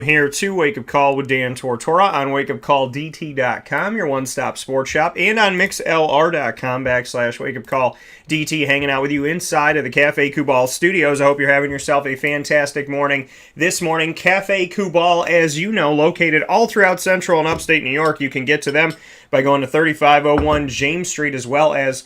Here to Wake Up Call with Dan Tortora on wakeupcalldt.com, your one-stop sports shop, and on mixlr.com/wakeupcalldt, hanging out with you inside of the Cafe Kubal studios. I hope you're having yourself a fantastic morning. This morning, Cafe Kubal, as you know, located all throughout central and upstate New York. You can get to them by going to 3501 James Street, as well as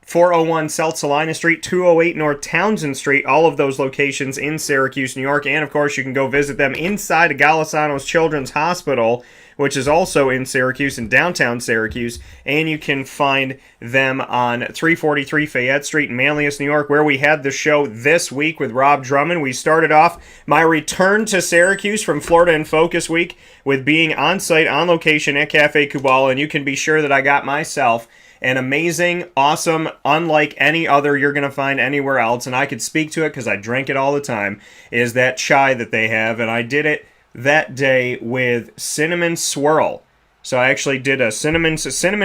401 South Salina Street, 208 North Townsend Street, all of those locations in Syracuse, New York. And, of course, you can go visit them inside of Golisano's Children's Hospital, which is also in Syracuse, in downtown Syracuse. And you can find them on 343 Fayette Street in Manlius, New York, where we had the show this week with Rob Drummond. We started off my return to Syracuse from Florida in Focus Week with being on-site, on location at Cafe Kubal, and you can be sure that I got myself an amazing, awesome, unlike any other you're going to find anywhere else, and I could speak to it because I drink it all the time, is that chai that they have, and I did it that day with cinnamon swirl. So I actually did a cinnamon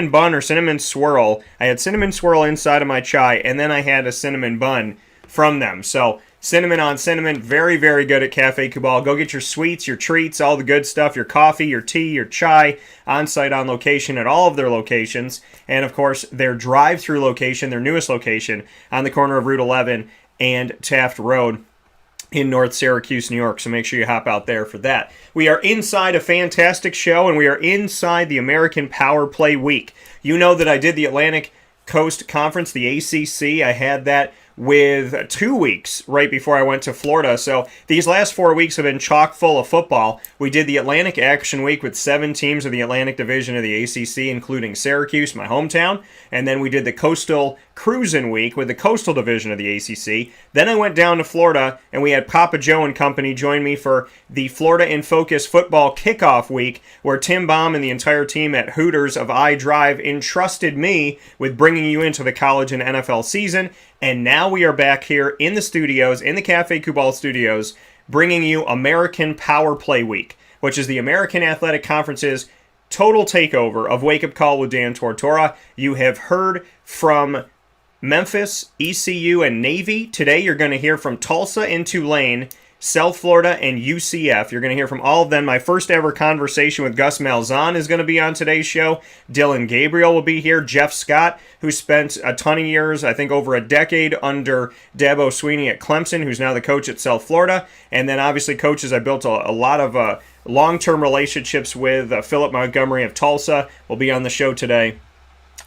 bun or cinnamon swirl. I had cinnamon swirl inside of my chai, and then I had a cinnamon bun from them. So cinnamon on cinnamon, very, very good at Cafe Kubal. Go get your sweets, your treats, all the good stuff, your coffee, your tea, your chai, on-site, on location at all of their locations. And, of course, their drive-through location, their newest location, on the corner of Route 11 and Taft Road in North Syracuse, New York. So make sure you hop out there for that. We are inside a fantastic show, and we are inside the American Power Play Week. You know that I did the Atlantic Coast Conference, the ACC. I had that with 2 weeks right before I went to Florida. So these last 4 weeks have been chock full of football. We did the Atlantic Action Week with 7 teams of the Atlantic Division of the ACC, including Syracuse, my hometown. And then we did the Coastal Cruisin' Week with the Coastal Division of the ACC. Then I went down to Florida, and we had Papa Joe and company join me for the Florida in Focus Football Kickoff Week, where Tim Baum and the entire team at Hooters of iDrive entrusted me with bringing you into the college and NFL season. And now we are back here in the studios, in the Cafe Kubal studios, bringing you American Power Play Week, which is the American Athletic Conference's total takeover of Wake Up Call with Dan Tortora. You have heard from Memphis, ECU, and Navy. Today you're going to hear from Tulsa and Tulane, South Florida, and UCF. You're going to hear from all of them. My first ever conversation with Gus Malzahn is going to be on today's show. Dylan Gabriel will be here. Jeff Scott, who spent a ton of years, I think over a decade, under Dabo Sweeney at Clemson, who's now the coach at South Florida. And then obviously coaches I built a lot of long-term relationships with. Philip Montgomery of Tulsa will be on the show today.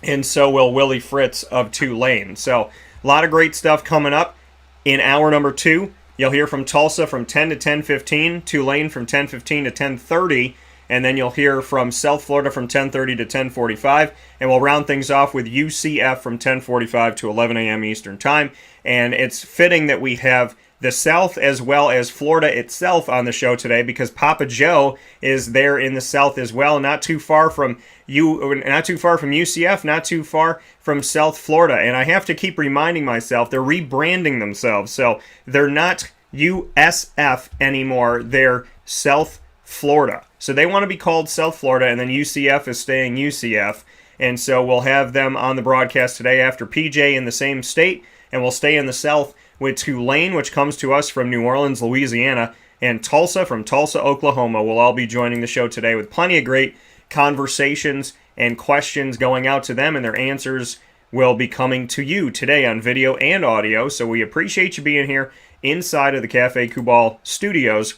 And so will Willie Fritz of Tulane. So a lot of great stuff coming up in hour number 2. You'll hear from Tulsa from 10 to 10:15, Tulane from 10:15 to 10:30, and then you'll hear from South Florida from 10:30 to 10:45, and we'll round things off with UCF from 10:45 to 11 a.m. Eastern Time. And it's fitting that we have the South as well as Florida itself on the show today, because Papa Joe is there in the South as well, not too far from UCF, not too far from South Florida. And I have to keep reminding myself they're rebranding themselves, so they're not USF anymore. They're South Florida. So they want to be called South Florida, and then UCF is staying UCF. And so we'll have them on the broadcast today after PJ in the same state, and we'll stay in the South with Tulane, which comes to us from New Orleans, Louisiana, and Tulsa from Tulsa, Oklahoma, will all be joining the show today with plenty of great conversations and questions going out to them, and their answers will be coming to you today on video and audio. So we appreciate you being here inside of the Cafe Kubal studios.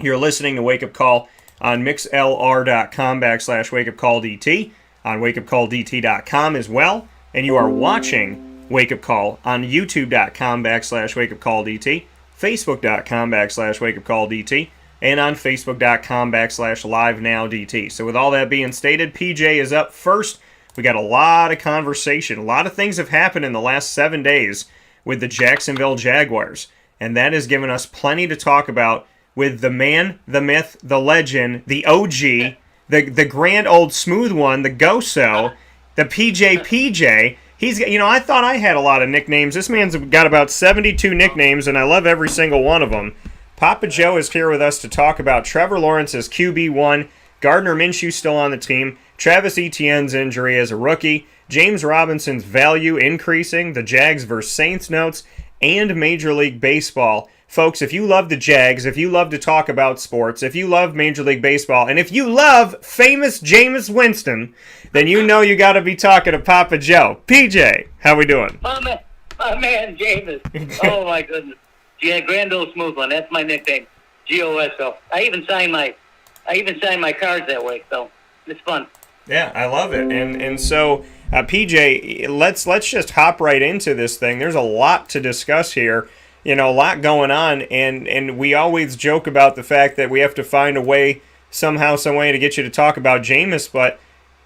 You're listening to Wake Up Call on mixlr.com/wakeupcalldt, on wakeupcalldt.com as well, and you are watching Wake Up Call on youtube.com/wakeupcalldt, facebook.com/wakeupcalldt, and on facebook.com/livenowdt. So with all that being stated, PJ is up first. We got a lot of conversation. A lot of things have happened in the last 7 days with the Jacksonville Jaguars, and that has given us plenty to talk about with the man, the myth, the legend, the OG, the grand old smooth one, the Goso, the PJ. I thought I had a lot of nicknames. This man's got about 72 nicknames, and I love every single one of them. Papa Joe is here with us to talk about Trevor Lawrence's QB1, Gardner Minshew still on the team, Travis Etienne's injury as a rookie, James Robinson's value increasing, the Jags vs. Saints notes, and Major League Baseball folks, if you love the Jags, if you love to talk about sports, if you love Major League Baseball, and if you love famous Jameis Winston, then you know you got to be talking to Papa Joe. PJ, how we doing? My man Jameis. Oh, my goodness. Yeah, Grand Old Smooth One. That's my nickname, GOSO. I even signed my cards that way, so it's fun. Yeah, I love it. And so, PJ, let's just hop right into this thing. There's a lot to discuss here. A lot going on, and we always joke about the fact that we have to find a way, somehow, some way to get you to talk about Jameis, but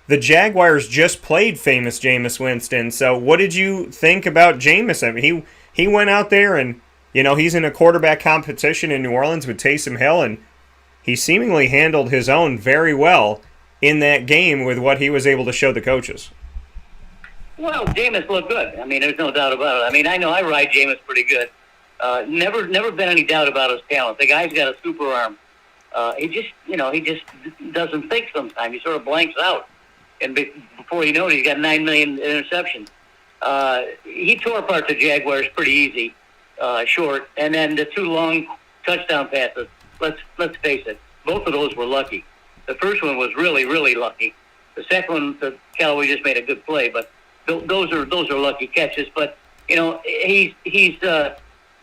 the Jaguars just played famous Jameis Winston. So what did you think about Jameis? I mean, he went out there and, he's in a quarterback competition in New Orleans with Taysom Hill, and he seemingly handled his own very well in that game with what he was able to show the coaches. Well, Jameis looked good. I mean, there's no doubt about it. I mean, I know I ride Jameis pretty good. Never been any doubt about his talent. The guy's got a super arm. He just doesn't think sometimes. He sort of blanks out. And before you know it, he's got 9 million interceptions. He tore apart the Jaguars pretty easy, short. And then the 2 long touchdown passes, let's face it, both of those were lucky. The first one was really, really lucky. The second one, Callaway just made a good play, but those are lucky catches. But,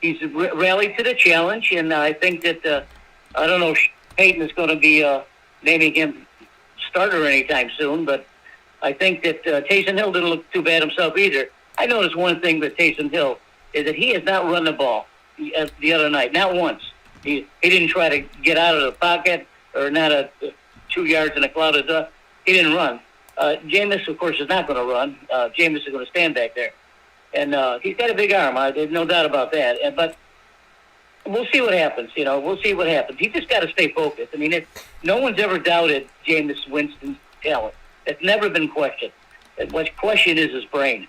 he's rallied to the challenge, and I think that I don't know if Peyton is going to be naming him starter anytime soon, but I think that Taysom Hill didn't look too bad himself either. I noticed one thing with Taysom Hill is that he has not run the ball the other night, not once. He didn't try to get out of the pocket or not 2 yards in a cloud of dust. He didn't run. Jameis, of course, is not going to run. Jameis is going to stand back there. And he's got a big arm. There's no doubt about that. But we'll see what happens. We'll see what happens. He just got to stay focused. I mean, no one's ever doubted Jameis Winston's talent. It's never been questioned. What's questioned is his brain.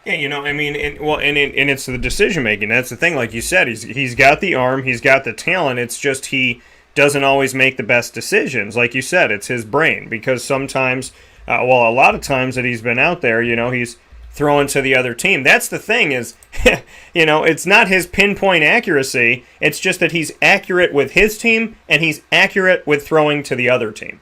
Yeah, I mean, and it's the decision making. That's the thing. Like you said, he's got the arm, he's got the talent. It's just he doesn't always make the best decisions. Like you said, it's his brain, because sometimes, a lot of times that he's been out there, he's throwing to the other team. That's the thing is, it's not his pinpoint accuracy. It's just that he's accurate with his team and he's accurate with throwing to the other team.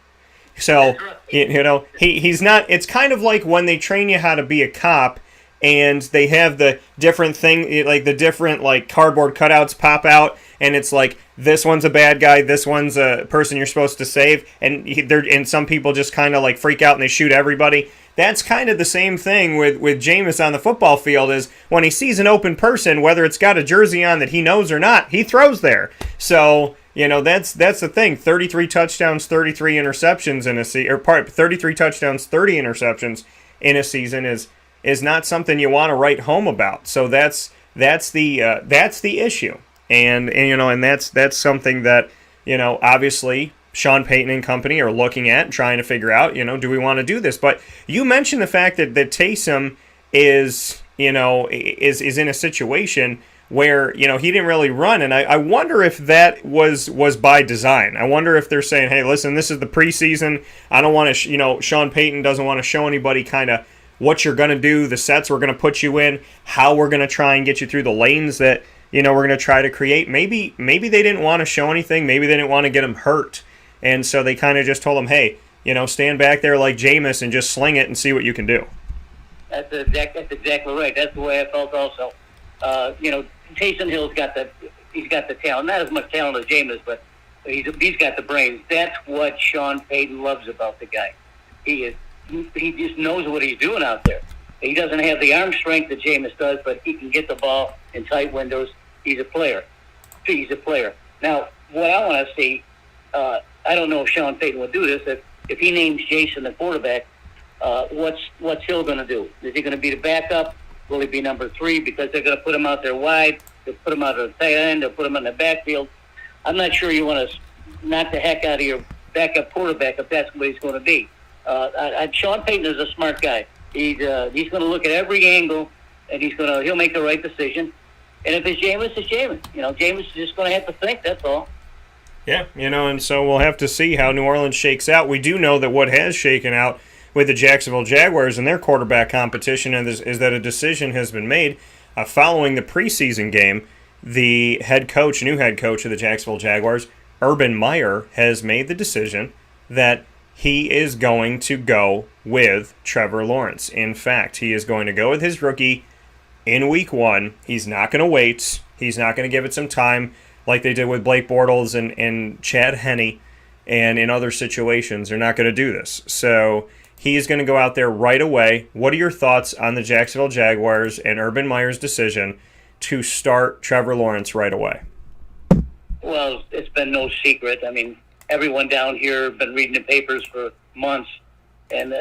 So, he's not, it's kind of like when they train you how to be a cop and they have the different thing, like the different like cardboard cutouts pop out, and it's like, this one's a bad guy, this one's a person you're supposed to save, and some people just kind of like freak out and they shoot everybody. That's kind of the same thing with Jameis on the football field, is when he sees an open person, whether it's got a jersey on that he knows or not, he throws there. So, that's the thing. 33 touchdowns, 33 interceptions in a season, 33 touchdowns, 30 interceptions in a season is not something you want to write home about. So that's the issue. And that's something that, obviously Sean Payton and company are looking at and trying to figure out, do we want to do this? But you mentioned the fact that Taysom is in a situation where, he didn't really run. And I wonder if that was by design. I wonder if they're saying, hey, listen, this is the preseason. I don't want to, Sean Payton doesn't want to show anybody kind of what you're going to do, the sets we're going to put you in, how we're going to try and get you through the lanes that, we're going to try to create. Maybe they didn't want to show anything. Maybe they didn't want to get him hurt. And so they kind of just told him, hey, stand back there like Jameis and just sling it and see what you can do. That's exactly right. That's the way I felt also. Taysom Hill's got the talent. Not as much talent as Jameis, but he's got the brains. That's what Sean Payton loves about the guy. He just knows what he's doing out there. He doesn't have the arm strength that Jameis does, but he can get the ball in tight windows. He's a player. Now, what I want to see, I don't know if Sean Payton would do this. If he names Jason the quarterback, what's Hill going to do? Is he going to be the backup? Will he be number 3? Because they're going to put him out there wide. They'll put him out at the tight end. They'll put him in the backfield. I'm not sure you want to knock the heck out of your backup quarterback if that's what he's going to be. Sean Payton is a smart guy. He's going to look at every angle, and he'll make the right decision. And if it's Jameis, it's Jameis. Jameis is just going to have to think. That's all. Yeah, and so we'll have to see how New Orleans shakes out. We do know that what has shaken out with the Jacksonville Jaguars and their quarterback competition is that a decision has been made following the preseason game. the new head coach of the Jacksonville Jaguars, Urban Meyer, has made the decision that he is going to go with Trevor Lawrence. In fact, he is going to go with his rookie in week 1. He's not going to wait. He's not going to give it some time like they did with Blake Bortles and Chad Henne and in other situations. They're not going to do this. So he is going to go out there right away. What are your thoughts on the Jacksonville Jaguars and Urban Meyer's decision to start Trevor Lawrence right away? Well, it's been no secret. I mean, everyone down here has been reading the papers for months. And,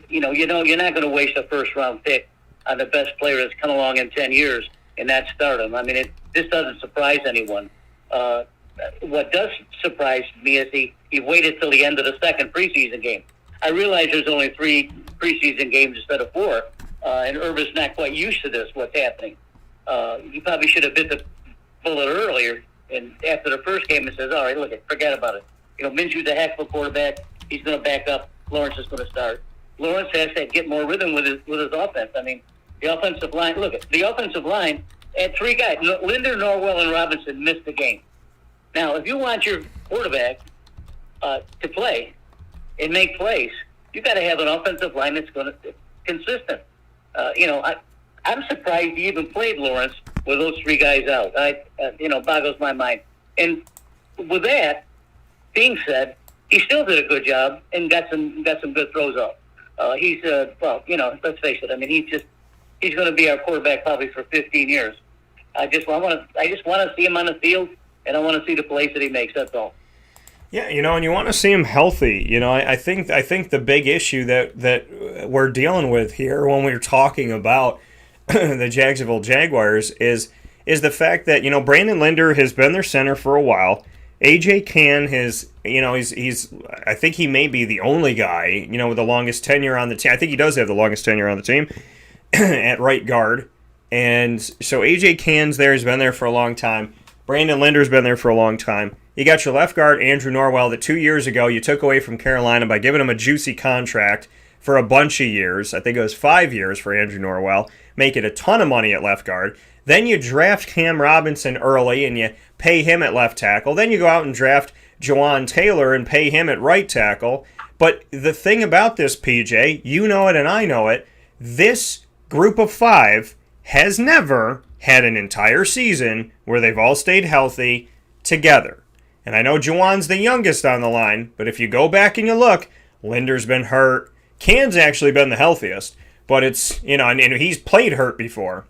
you're not going to waste a first-round pick on the best player that's come along in 10 years and not start him. I mean, this doesn't surprise anyone. What does surprise me is he waited till the end of the second preseason game. I realize there's only 3 preseason games instead of 4, and Urban's not quite used to this, what's happening. He probably should have bit the bullet earlier, and after the first game, it says, all right, look, forget about it. Minshew's a heck of a quarterback. He's going to back up. Lawrence is going to start. Lawrence has to get more rhythm with his offense. I mean, the offensive line, the offensive line had 3 guys. Linder, Norwell, and Robinson missed the game. Now, if you want your quarterback to play and make plays, you got to have an offensive line that's going to consistent. I'm surprised he even played Lawrence with those 3 guys out. Boggles my mind. And with that being said, he still did a good job and got some good throws off. He's let's face it. I mean, he's going to be our quarterback probably for 15 years. I just want to see him on the field, and I want to see the plays that he makes. That's all. Yeah, and you want to see him healthy. I think the big issue that we're dealing with here when we're talking about the Jacksonville Jaguars is the fact that Brandon Linder has been their center for a while. AJ Cann has he's I think he may be the only guy with the longest tenure on the team. I think he does have the longest tenure on the team at right guard, and so AJ Cann's there. He's been there for a long time. Brandon Linder's been there for a long time. You got your left guard, Andrew Norwell, that 2 years ago you took away from Carolina by giving him a juicy contract for a bunch of years. I think it was 5 years for Andrew Norwell, making a ton of money at left guard. Then you draft Cam Robinson early and you pay him at left tackle. Then you go out and draft Jawan Taylor and pay him at right tackle. But the thing about this, PJ, you know it and I know it, this group of 5 has never had an entire season where they've all stayed healthy together. And I know Jawan's the youngest on the line, but if you go back and you look, Linder's been hurt. Can's actually been the healthiest, but it's, and he's played hurt before.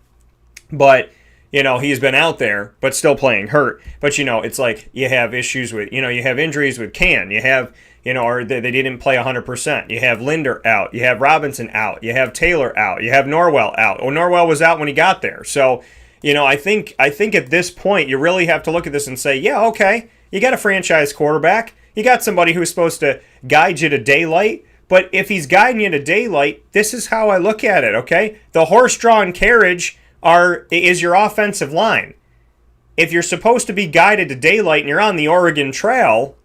But, he's been out there, but still playing hurt. But, it's like you have issues with, you have injuries with Can. You have, or they didn't play 100%. You have Linder out. You have Robinson out. You have Taylor out. You have Norwell out. Oh, Norwell was out when he got there. So, I think at this point you really have to look at this and say, yeah, okay, you got a franchise quarterback. You got somebody who's supposed to guide you to daylight. But if he's guiding you to daylight, this is how I look at it, okay? The horse-drawn carriage is your offensive line. If you're supposed to be guided to daylight and you're on the Oregon Trail,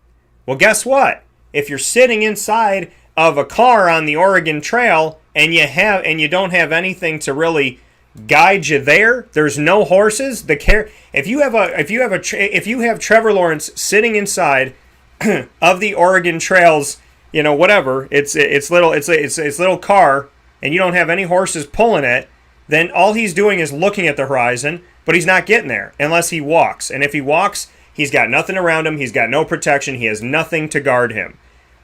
well, guess what? If you're sitting inside of a car on the Oregon Trail and you don't have anything to really guide you there, there's no horses. If you have Trevor Lawrence sitting inside of the Oregon Trails, whatever, it's little car, and you don't have any horses pulling it, then all he's doing is looking at the horizon, but he's not getting there unless he walks. And if he walks, he's got nothing around him. He's got no protection. He has nothing to guard him.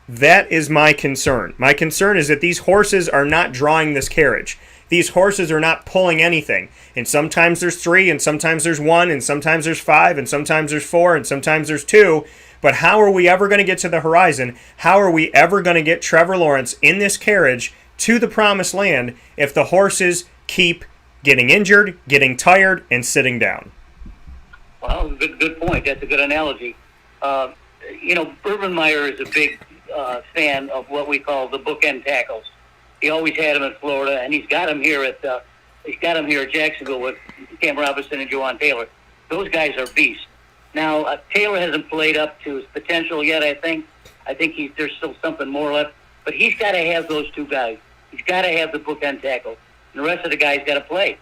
That is my concern. My concern is that these horses are not drawing this carriage. These horses are not pulling anything. And sometimes there's 3, and sometimes there's 1, and sometimes there's 5, and sometimes there's 4, and sometimes there's 2. But how are we ever going to get to the horizon? How are we ever going to get Trevor Lawrence in this carriage to the promised land if the horses keep getting injured, getting tired, and sitting down? Well, good point. That's a good analogy. Urban Meyer is a big fan of what we call the bookend tackles. He always had them in Florida, and he's got them here at Jacksonville with Cam Robinson and Jawan Taylor. Those guys are beasts. Now Taylor hasn't played up to his potential yet. I think there's still something more left, but he's got to have those 2 guys. He's got to have the bookend tackle. And the rest of the guys got to play.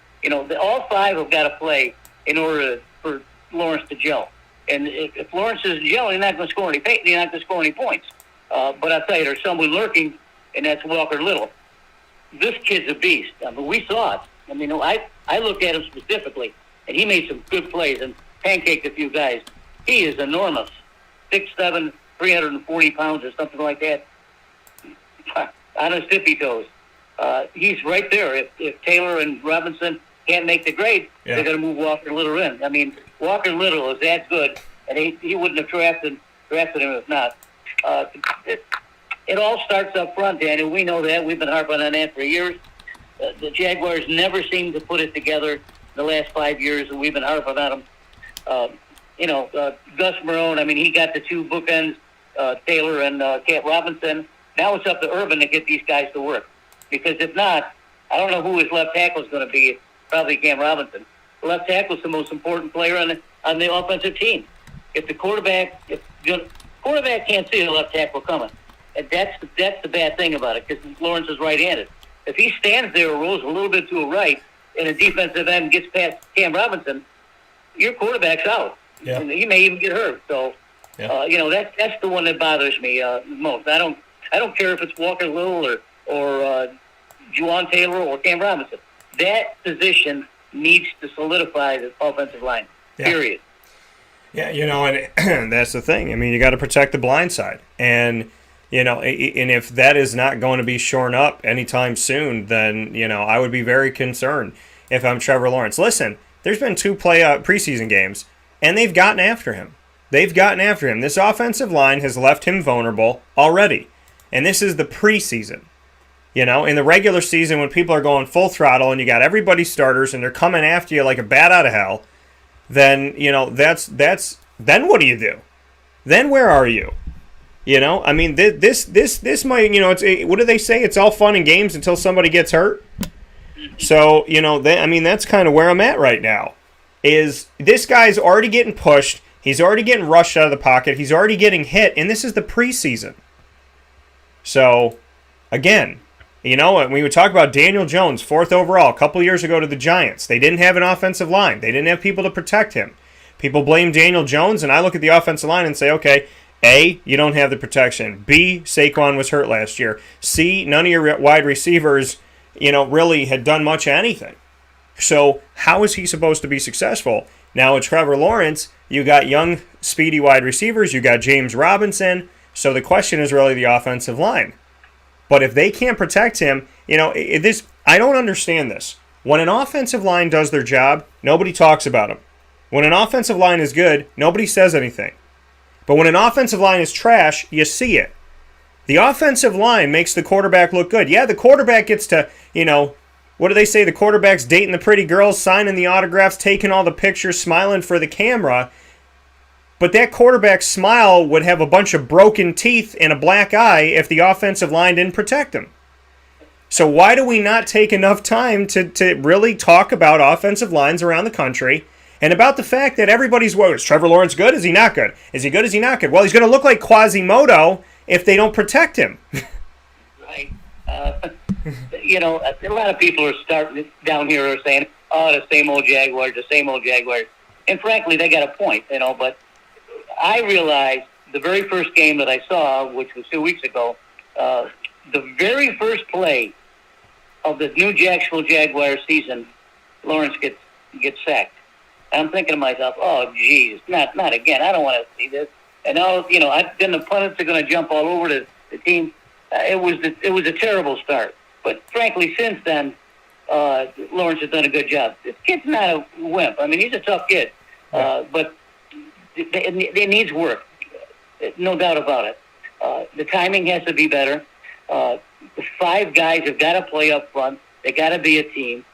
All 5 have got to play in order for Lawrence to gel. And if Lawrence isn't gelling, he's not going to score any. He's not going to score any points. But I'll tell you, there's somebody lurking, and that's Walker Little. This kid's a beast. I mean, we saw it. I mean, I looked at him specifically, and he made some good plays and pancaked a few guys. He is enormous, 6'7", 340 pounds or something like that, on his tippy toes. He's right there. If Taylor and Robinson can't make the grade, they're going to move Walker Little in. I mean, Walker Little is that good, and he wouldn't have drafted him if not. It all starts up front, Dan, and we know that. We've been harping on that for years. The Jaguars never seem to put it together the last 5 years, and we've been harping on them. Gus Marone, I mean, he got the two bookends, Taylor and Cat Robinson. Now it's up to Urban to get these guys to work. Because if not, I don't know who his left tackle is going to be. Probably Cam Robinson. The left tackle is the most important player on the offensive team. If the quarterback can't see the left tackle coming, and that's the bad thing about it, because Lawrence is right-handed. If he stands there or rolls a little bit to a right, and a defensive end gets past Cam Robinson, your quarterback's out. Yeah. And he may even get hurt. So, that's the one that bothers me most. I don't care if it's Walker Little or Juwan Taylor or Cam Robinson. That position needs to solidify the offensive line. Period. Yeah, and that's the thing. I mean, you got to protect the blind side, and and if that is not going to be shorn up anytime soon, then I would be very concerned if I'm Trevor Lawrence. Listen, there's been 2 preseason games, and they've gotten after him. This offensive line has left him vulnerable already, and this is the preseason. In the regular season, when people are going full throttle and you got everybody starters and they're coming after you like a bat out of hell, then then what do you do? Then where are you? I mean, this might, what do they say? It's all fun and games until somebody gets hurt. So that's kind of where I'm at right now. Is this guy's already getting pushed? He's already getting rushed out of the pocket. He's already getting hit, and this is the preseason. So, again. We would talk about Daniel Jones, 4th overall, a couple years ago to the Giants. They didn't have an offensive line. They didn't have people to protect him. People blame Daniel Jones, and I look at the offensive line and say, okay, A, you don't have the protection. B, Saquon was hurt last year. C, none of your wide receivers, really had done much of anything. So how is he supposed to be successful? Now with Trevor Lawrence, you got young, speedy wide receivers. You got James Robinson. So the question is really the offensive line. But if they can't protect him, I don't understand this. When an offensive line does their job, nobody talks about them. When an offensive line is good, nobody says anything. But when an offensive line is trash, you see it. The offensive line makes the quarterback look good. Yeah, the quarterback gets to, what do they say? The quarterback's dating the pretty girls, signing the autographs, taking all the pictures, smiling for the camera. But that quarterback's smile would have a bunch of broken teeth and a black eye if the offensive line didn't protect him. So why do we not take enough time to really talk about offensive lines around the country and about the fact that everybody's, is Trevor Lawrence good? Is he not good? Is he good? Is he not good? Well, he's going to look like Quasimodo if they don't protect him. Right. A lot of people are starting down here are saying, the same old Jaguars, the same old Jaguars. And frankly, they got a point, but I realized the very first game that I saw, which was 2 weeks ago, the very first play of the new Jacksonville Jaguars season, Lawrence gets sacked. And I'm thinking to myself, oh, geez, not again. I don't want to see this. And then the pundits are going to jump all over the team. It was a terrible start. But frankly, since then, Lawrence has done a good job. This kid's not a wimp. I mean, he's a tough kid, but it needs work, no doubt about it. The timing has to be better. The 5 guys have got to play up front. They got to be a team.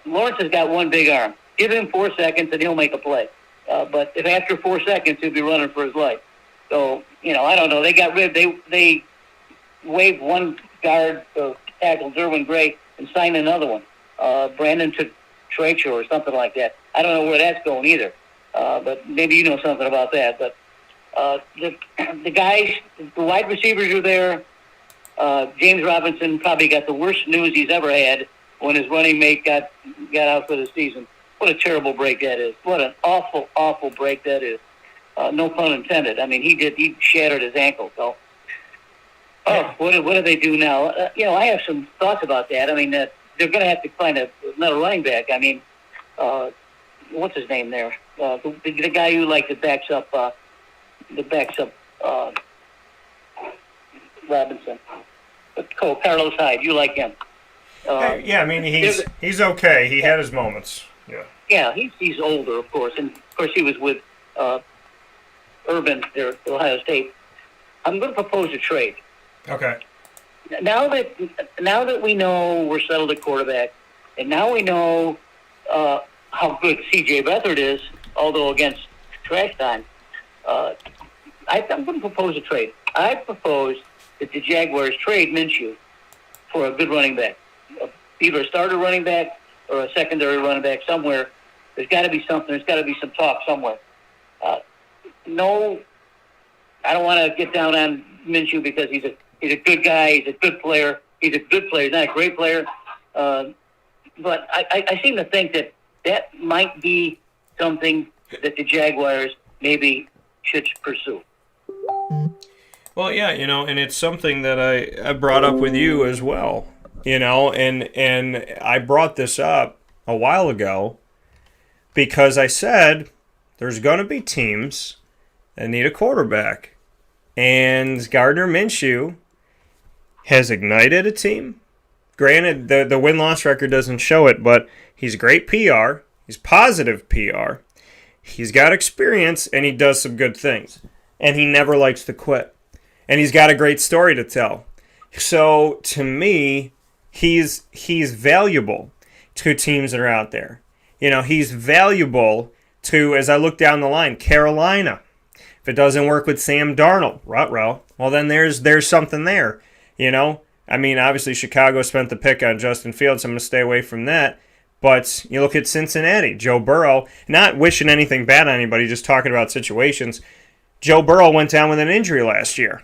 Lawrence has got one big arm. Give him 4 seconds and he'll make a play. But if after 4 seconds he'll be running for his life. So I don't know. They got rid. They waived one guard to tackle Derwin Gray and signed another one. Brandon Treacher or something like that. I don't know where that's going either. But maybe you know something about that. But the guys, the wide receivers are there. James Robinson probably got the worst news he's ever had when his running mate got out for the season. what a terrible break that is. What an awful, awful break that is. No pun intended. I mean, he shattered his ankle. So, what do they do now? I have some thoughts about that. I mean, they're going to have to find another running back. I mean, what's his name there? The guy who that backs up Robinson. Carlos Hyde. You like him? Yeah, I mean he's okay. He had his moments. Yeah. Yeah, he's older, of course, and of course he was with Urban there at Ohio State. I'm going to propose a trade. Okay. Now that we know we're settled at quarterback, and now we know how good C.J. Beathard is, although against trash time, I'm going to propose a trade. I propose that the Jaguars trade Minshew for a good running back, either a starter running back or a secondary running back somewhere. There's got to be something. There's got to be some talk somewhere. No, I don't want to get down on Minshew because he's a good guy. He's a good player. He's not a great player. But I seem to think that might be something that the Jaguars maybe should pursue. Well, yeah, and it's something that I brought up with you as well, and I brought this up a while ago because I said there's going to be teams that need a quarterback, and Gardner Minshew has ignited a team. Granted, the win-loss record doesn't show it, but he's great PR. He's positive PR. He's got experience, and he does some good things. And he never likes to quit. And he's got a great story to tell. So, to me, he's valuable to teams that are out there. He's valuable to, as I look down the line, Carolina. If it doesn't work with Sam Darnold, ruh-roh, well, then there's something there. I mean, obviously Chicago spent the pick on Justin Fields, so I'm going to stay away from that. But you look at Cincinnati, Joe Burrow, not wishing anything bad on anybody, just talking about situations. Joe Burrow went down with an injury last year,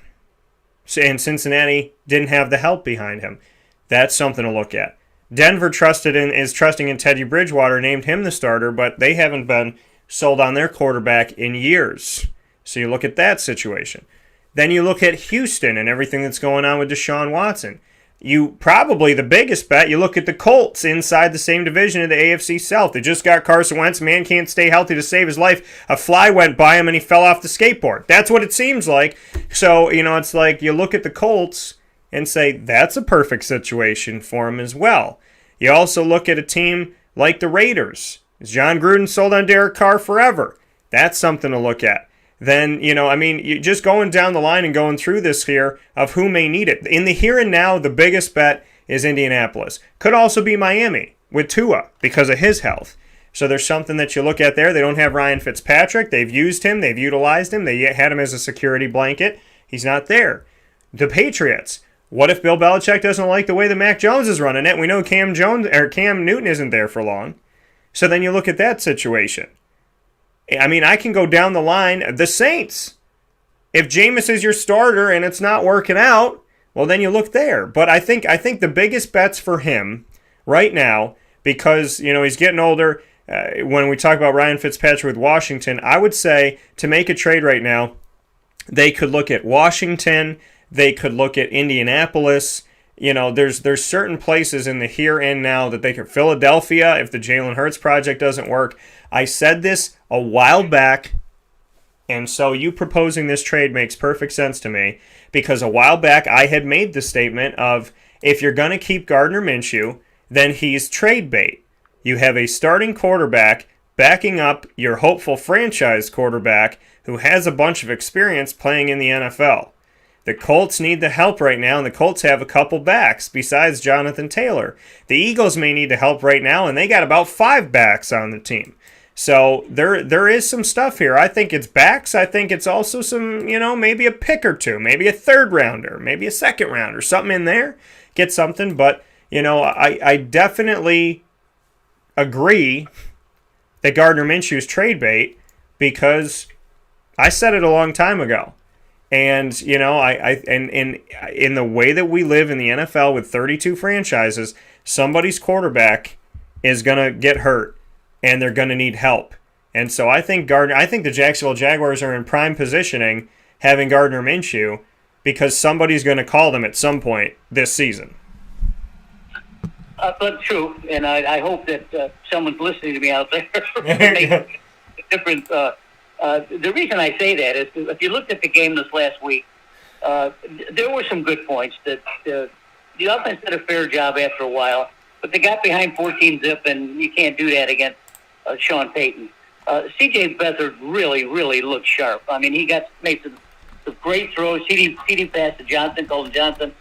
and Cincinnati didn't have the help behind him. That's something to look at. Denver is trusting in Teddy Bridgewater, named him the starter, but they haven't been sold on their quarterback in years. So you look at that situation. Then you look at Houston and everything that's going on with Deshaun Watson. You probably the biggest bet, you look at the Colts inside the same division of the AFC South. They just got Carson Wentz. Man can't stay healthy to save his life. A fly went by him and he fell off the skateboard. That's what it seems like. So, it's like you look at the Colts and say that's a perfect situation for him as well. You also look at a team like the Raiders. Is John Gruden sold on Derek Carr forever? That's something to look at. Then, you just going down the line and going through this here of who may need it. In the here and now, the biggest bet is Indianapolis. Could also be Miami with Tua because of his health. So there's something that you look at there. They don't have Ryan Fitzpatrick. They've used him. They've utilized him. They had him as a security blanket. He's not there. The Patriots. What if Bill Belichick doesn't like the way that Mac Jones is running it? We know Cam Newton isn't there for long. So then you look at that situation. I mean, I can go down the line. The Saints. If Jameis is your starter and it's not working out, well, then you look there. But I think the biggest bets for him right now, because, he's getting older, when we talk about Ryan Fitzpatrick with Washington, I would say to make a trade right now, they could look at Washington. They could look at Indianapolis. There's certain places in the here and now that they could. Philadelphia, if the Jalen Hurts project doesn't work. I said this a while back, and so you proposing this trade makes perfect sense to me, because a while back I had made the statement of, if you're going to keep Gardner Minshew, then he's trade bait. You have a starting quarterback backing up your hopeful franchise quarterback who has a bunch of experience playing in the NFL. The Colts need the help right now, and the Colts have a couple backs besides Jonathan Taylor. The Eagles may need the help right now, and they got about 5 backs on the team. So there is some stuff here. I think it's backs. I think it's also some, maybe a pick or two, maybe a third rounder, maybe a second rounder, something in there. Get something, but, I definitely agree that Gardner Minshew is trade bait, because I said it a long time ago. And, in the way that we live in the NFL with 32 franchises, somebody's quarterback is going to get hurt. and they're going to need help. And so I think the Jacksonville Jaguars are in prime positioning having Gardner Minshew because somebody's going to call them at some point this season. But true, and I hope that someone's listening to me out there. The reason I say that is if you looked at the game this last week, there were some good points. That the offense did a fair job after a while, but they got behind 14-zip, and you can't do that against Sean Payton. C.J. Beathard really looked sharp. I mean, he made some great throws. CD pass to Colton Johnson.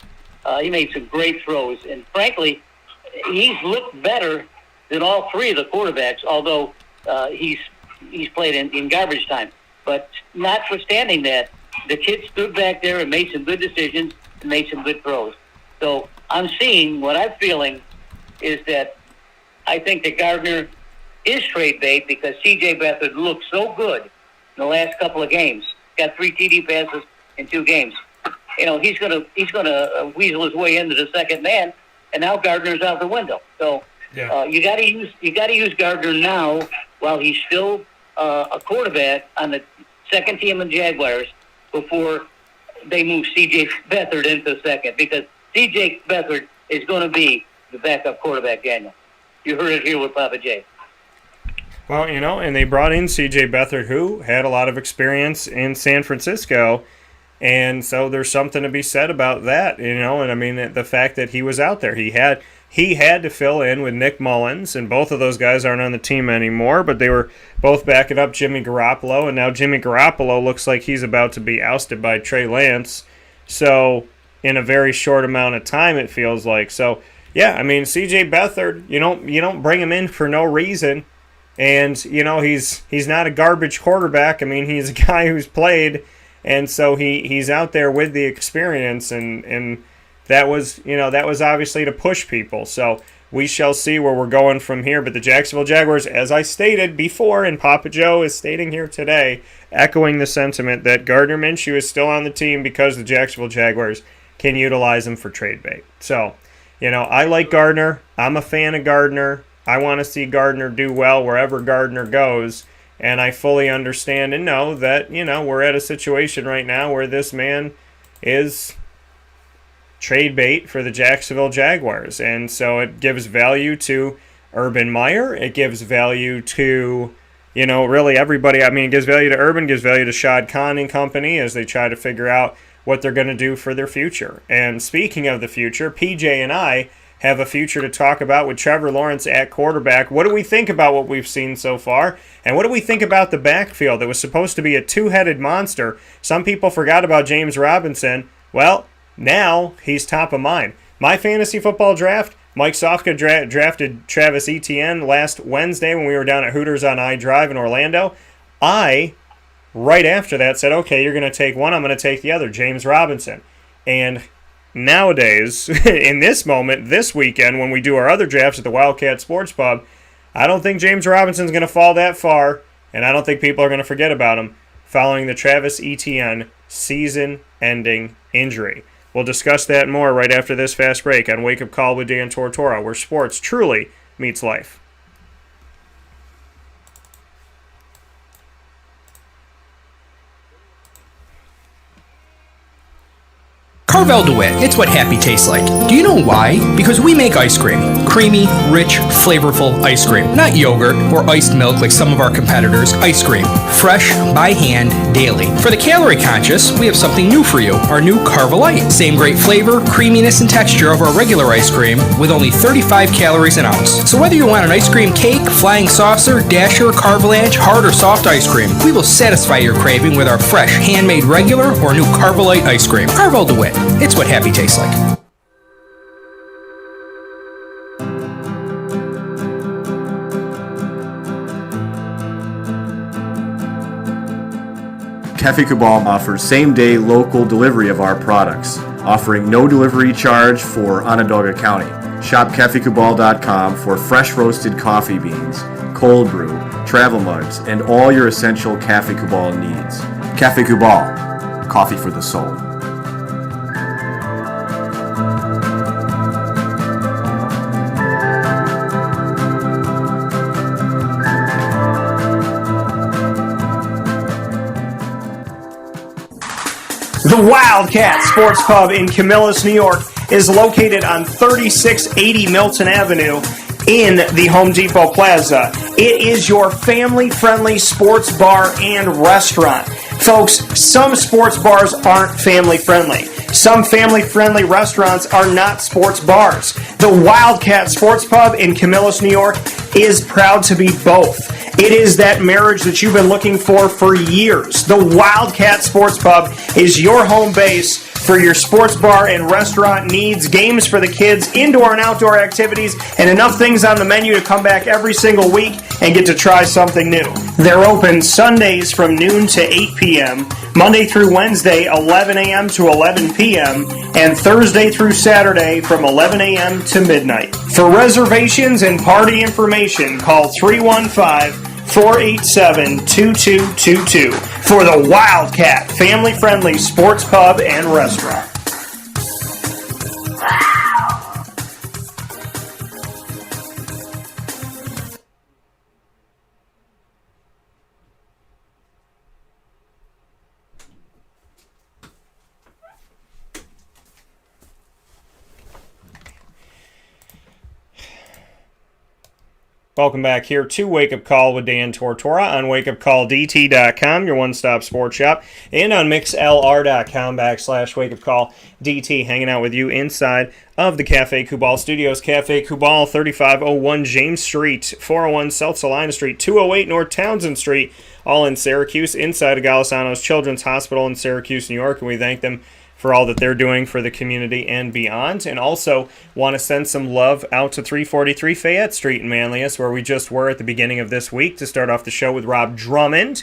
He made some great throws, and frankly, he's looked better than all three of the quarterbacks, although he's played in garbage time. But notwithstanding that, the kid stood back there and made some good decisions and made some good throws. So I'm feeling is that I think that Gardner is trade bait because C.J. Beathard looked so good in the last couple of games. Got 3 TD passes in 2 games. You know, he's gonna weasel his way into the second man, and now Gardner's out the window. So you got to use Gardner now while he's still a quarterback on the second team in Jaguars before they move C.J. Beathard into second, because C.J. Beathard is going to be the backup quarterback, Daniel. You heard it here with Papa J. Well, you know, and they brought in C.J. Beathard, who had a lot of experience in San Francisco, and so there's something to be said about that, you know, and I mean, the fact that he was out there. He had to fill in with Nick Mullins, and both of those guys aren't on the team anymore, but they were both backing up Jimmy Garoppolo, and now Jimmy Garoppolo looks like he's about to be ousted by Trey Lance, so in a very short amount of time, it feels like. So, yeah, I mean, C.J. Beathard, you don't bring him in for no reason. And, you know, he's not a garbage quarterback. I mean, he's a guy who's played, and so he's out there with the experience, and that was obviously to push people. So we shall see where we're going from here. But the Jacksonville Jaguars, as I stated before, and Papa Joe is stating here today, echoing the sentiment that Gardner Minshew is still on the team because the Jacksonville Jaguars can utilize him for trade bait. So, you know, I like Gardner. I'm a fan of Gardner. I want to see Gardner do well wherever Gardner goes, and I fully understand and know that, you know, we're at a situation right now where this man is trade bait for the Jacksonville Jaguars, and so it gives value to Urban Meyer. It gives value to, you know, really everybody. I mean, it gives value to Urban, gives value to Shad Khan and company as they try to figure out what they're going to do for their future. And speaking of the future, PJ and I have a future to talk about with Trevor Lawrence at quarterback. What do we think about what we've seen so far? And what do we think about the backfield that was supposed to be a two-headed monster? Some people forgot about James Robinson. Well, now he's top of mind. My fantasy football draft, Mike Sofka drafted Travis Etienne last Wednesday when we were down at Hooters on I-Drive in Orlando. I, right after that, said, okay, you're going to take one, I'm going to take the other, James Robinson. And nowadays, in this moment, this weekend, when we do our other drafts at the Wildcat Sports Pub, I don't think James Robinson's going to fall that far, and I don't think people are going to forget about him following the Travis Etienne season-ending injury. We'll discuss that more right after this fast break on Wake Up Call with Dan Tortora, where sports truly meets life. Carvel DeWitt, it's what happy tastes like. Do you know why? Because we make ice cream. Creamy, rich, flavorful ice cream. Not yogurt or iced milk like some of our competitors. Ice cream. Fresh, by hand, daily. For the calorie conscious, we have something new for you. Our new Carvelite. Same great flavor, creaminess, and texture of our regular ice cream with only 35 calories an ounce. So whether you want an ice cream cake, flying saucer, dasher, carvalanche, hard or soft ice cream, we will satisfy your craving with our fresh, handmade regular or new Carvelite ice cream. Carvel DeWitt. It's what happy tastes like. Cafe Cabal offers same-day local delivery of our products, offering no delivery charge for Onondaga County. Shop cafecabal.com for fresh roasted coffee beans, cold brew, travel mugs, and all your essential Cafe Cabal needs. Cafe Cabal, coffee for the soul. The Wildcat Sports Pub in Camillus, New York is located on 3680 Milton Avenue in the Home Depot Plaza. It is your family-friendly sports bar and restaurant. Folks, some sports bars aren't family-friendly. Some family-friendly restaurants are not sports bars. The Wildcat Sports Pub in Camillus, New York is proud to be both. It is that marriage that you've been looking for years. The Wildcat Sports Pub is your home base for your sports bar and restaurant needs, games for the kids, indoor and outdoor activities, and enough things on the menu to come back every single week and get to try something new. They're open Sundays from noon to 8 p.m., Monday through Wednesday, 11 a.m. to 11 p.m., and Thursday through Saturday from 11 a.m. to midnight. For reservations and party information, call 315-487-2222 for the Wildcat family-friendly sports pub and restaurant. Welcome back here to Wake Up Call with Dan Tortora on wakeupcalldt.com, your one-stop sports shop, and on mixlr.com/wakeupcalldt, hanging out with you inside of the Cafe Kubal Studios. Cafe Kubal, 3501 James Street, 401 South Salina Street, 208 North Townsend Street, all in Syracuse, inside of Golisano's Children's Hospital in Syracuse, New York, and we thank them for all that they're doing for the community and beyond. And also want to send some love out to 343 Fayette Street in Manlius, where we just were at the beginning of this week to start off the show with Rob Drummond,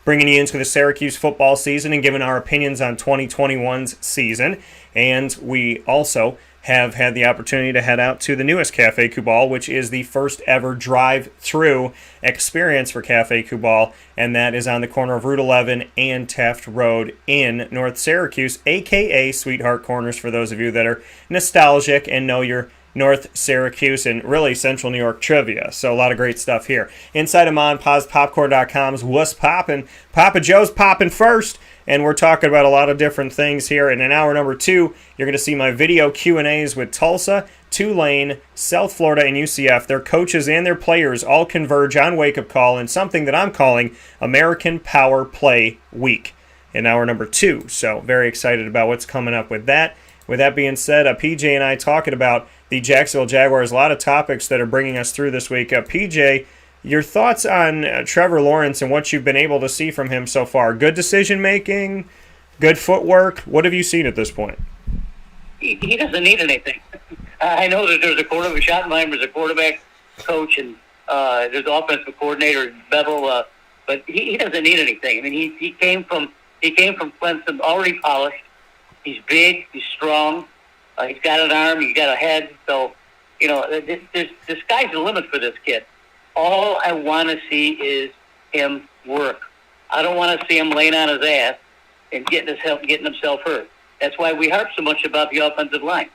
bringing you into the Syracuse football season and giving our opinions on 2021's season. And we also have had the opportunity to head out to the newest Cafe Kubal, which is the first ever drive-through experience for Cafe Kubal, and that is on the corner of Route 11 and Taft Road in North Syracuse, a.k.a. Sweetheart Corners, for those of you that are nostalgic and know your North Syracuse and really Central New York trivia. So a lot of great stuff here. Inside of MonPazPopcorn.com's What's Poppin'? Papa Joe's poppin' first. And we're talking about a lot of different things here. And in hour number 2, you're going to see my video Q&As with Tulsa, Tulane, South Florida, and UCF. Their coaches and their players all converge on Wake Up Call in something that I'm calling American Power Play Week in hour number 2. So very excited about what's coming up with that. With that being said, PJ and I talking about the Jacksonville Jaguars. A lot of topics that are bringing us through this week. PJ, your thoughts on Trevor Lawrence and what you've been able to see from him so far? Good decision-making, good footwork. What have you seen at this point? He doesn't need anything. I know that there's a quarterback, Schottenheimer's a quarterback coach, and there's an offensive coordinator, Bevel, but he doesn't need anything. I mean, he came from Clemson already polished. He's big, he's strong, he's got an arm, he's got a head. So, you know, the sky's the limit for this kid. All I want to see is him work. I don't want to see him laying on his ass and getting himself hurt. That's why we harp so much about the offensive line.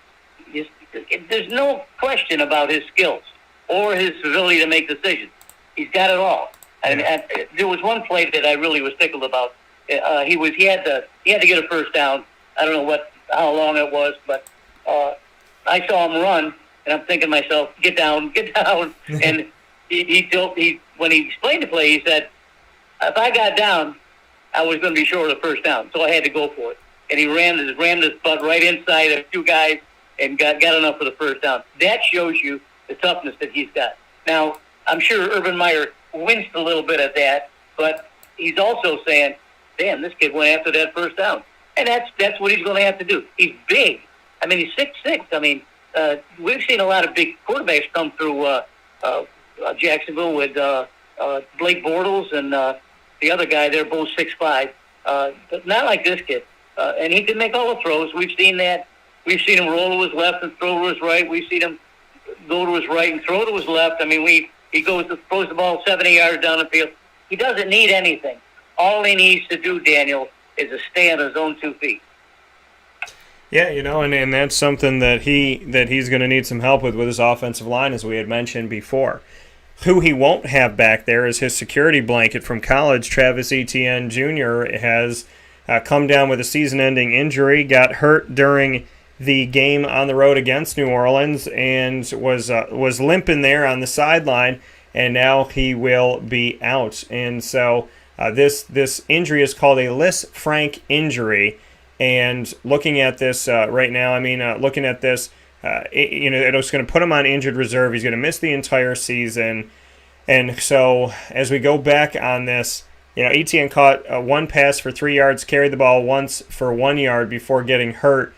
There's no question about his skills or his ability to make decisions. He's got it all. And there was one play that I really was tickled about. He had to get a first down. I don't know how long it was, but I saw him run, and I'm thinking to myself, get down. And when he explained the play, he said, if I got down, I was going to be short of the first down, so I had to go for it. And he rammed his butt right inside of two guys and got enough for the first down. That shows you the toughness that he's got. Now, I'm sure Urban Meyer winced a little bit at that, but he's also saying, damn, this kid went after that first down. And that's what he's going to have to do. He's big. I mean, he's 6'6". I mean, we've seen a lot of big quarterbacks come through Jacksonville with Blake Bortles and the other guy. They're both 6'5", but not like this kid. And he can make all the throws. We've seen that. We've seen him roll to his left and throw to his right. We've seen him go to his right and throw to his left. I mean, he throws the ball 70 yards down the field. He doesn't need anything. All he needs to do, Daniel, is to stay on his own 2 feet. Yeah, you know, and that's something that he's going to need some help with his offensive line, as we had mentioned before. Who he won't have back there is his security blanket from college. Travis Etienne Jr. has come down with a season-ending injury, got hurt during the game on the road against New Orleans, and was limping there on the sideline, and now he will be out. And so this injury is called a Lisfranc injury. And looking at this right now, looking at this, it's going to put him on injured reserve. He's going to miss the entire season. And so as we go back on this, Etienne caught one pass for 3 yards, carried the ball once for 1 yard before getting hurt.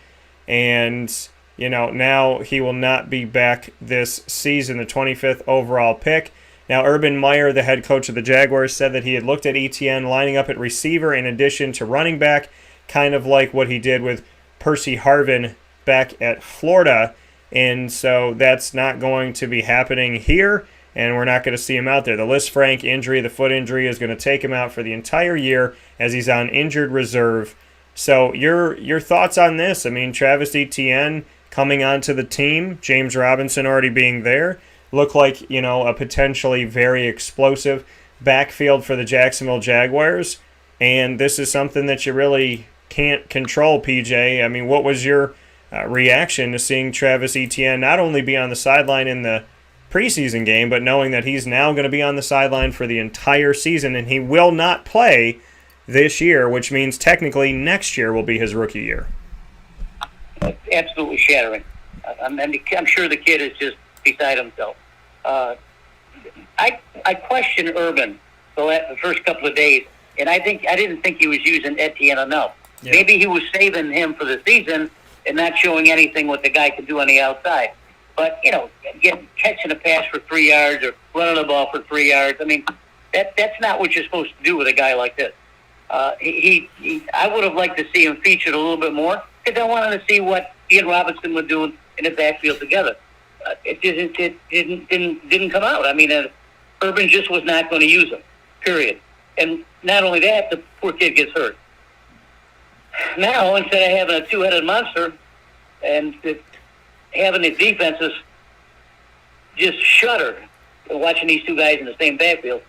And, now he will not be back this season, the 25th overall pick. Now, Urban Meyer, the head coach of the Jaguars, said that he had looked at Etienne lining up at receiver in addition to running back, kind of like what he did with Percy Harvin back at Florida. And so that's not going to be happening here, and we're not going to see him out there. The Lisfranc injury, the foot injury, is going to take him out for the entire year as he's on injured reserve. So your thoughts on this? Travis Etienne coming onto the team, James Robinson already being there, look like, a potentially very explosive backfield for the Jacksonville Jaguars. And this is something that you really can't control, PJ. What was your reaction to seeing Travis Etienne not only be on the sideline in the preseason game, but knowing that he's now going to be on the sideline for the entire season, and he will not play this year, which means technically next year will be his rookie year? Absolutely shattering. I'm sure the kid is just beside himself. I question Urban the first couple of days, and I didn't think he was using Etienne enough. Yeah. Maybe he was saving him for the season and not showing anything what the guy can do on the outside. But, catching a pass for 3 yards or running the ball for 3 yards, that's not what you're supposed to do with a guy like this. I would have liked to see him featured a little bit more because I wanted to see what he and Robinson were doing in the backfield together. It didn't come out. Urban just was not going to use him, period. And not only that, the poor kid gets hurt. Now, instead of having a two-headed monster and having the defenses just shudder watching these two guys in the same backfield,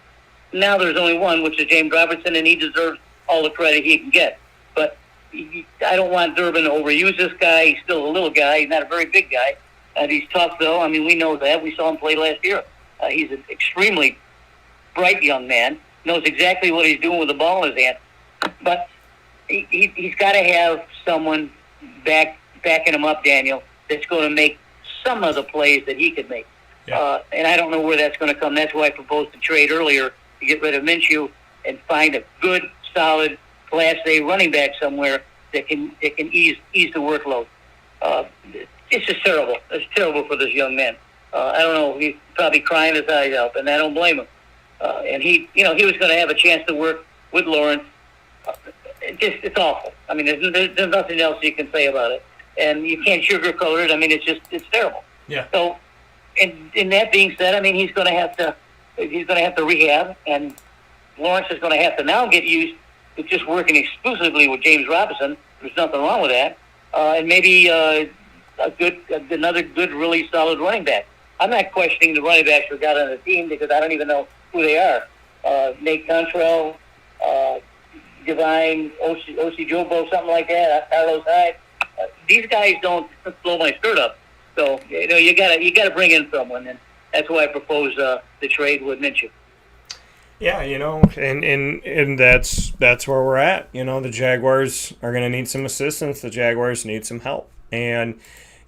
now there's only one, which is James Robinson, and he deserves all the credit he can get. But I don't want Durbin to overuse this guy. He's still a little guy. He's not a very big guy. He's tough, though. We know that. We saw him play last year. He's an extremely bright young man, knows exactly what he's doing with the ball in his hand. But he's got to have someone backing him up, Daniel, that's going to make some of the plays that he could make. Yeah. And I don't know where that's going to come. That's why I proposed to trade earlier to get rid of Minshew and find a good, solid, Class A running back somewhere that can ease the workload. It's just terrible. It's terrible for this young man. I don't know. He's probably crying his eyes out, and I don't blame him. And he was going to have a chance to work with Lawrence. It's awful. There's nothing else you can say about it, and you can't sugarcoat it. It's terrible. Yeah. So, and that being said, he's going to have to rehab, and Lawrence is going to have to now get used to just working exclusively with James Robinson. There's nothing wrong with that, and maybe another good, really solid running back. I'm not questioning the running backs we got on the team because I don't even know who they are. Nate Contrell, Divine, O.C. Jobo, something like that. Carlos Hyde. These guys don't blow my skirt up. So you gotta bring in someone, and that's why I propose the trade with Minshew. Yeah, and that's where we're at. The Jaguars are going to need some assistance. The Jaguars need some help, and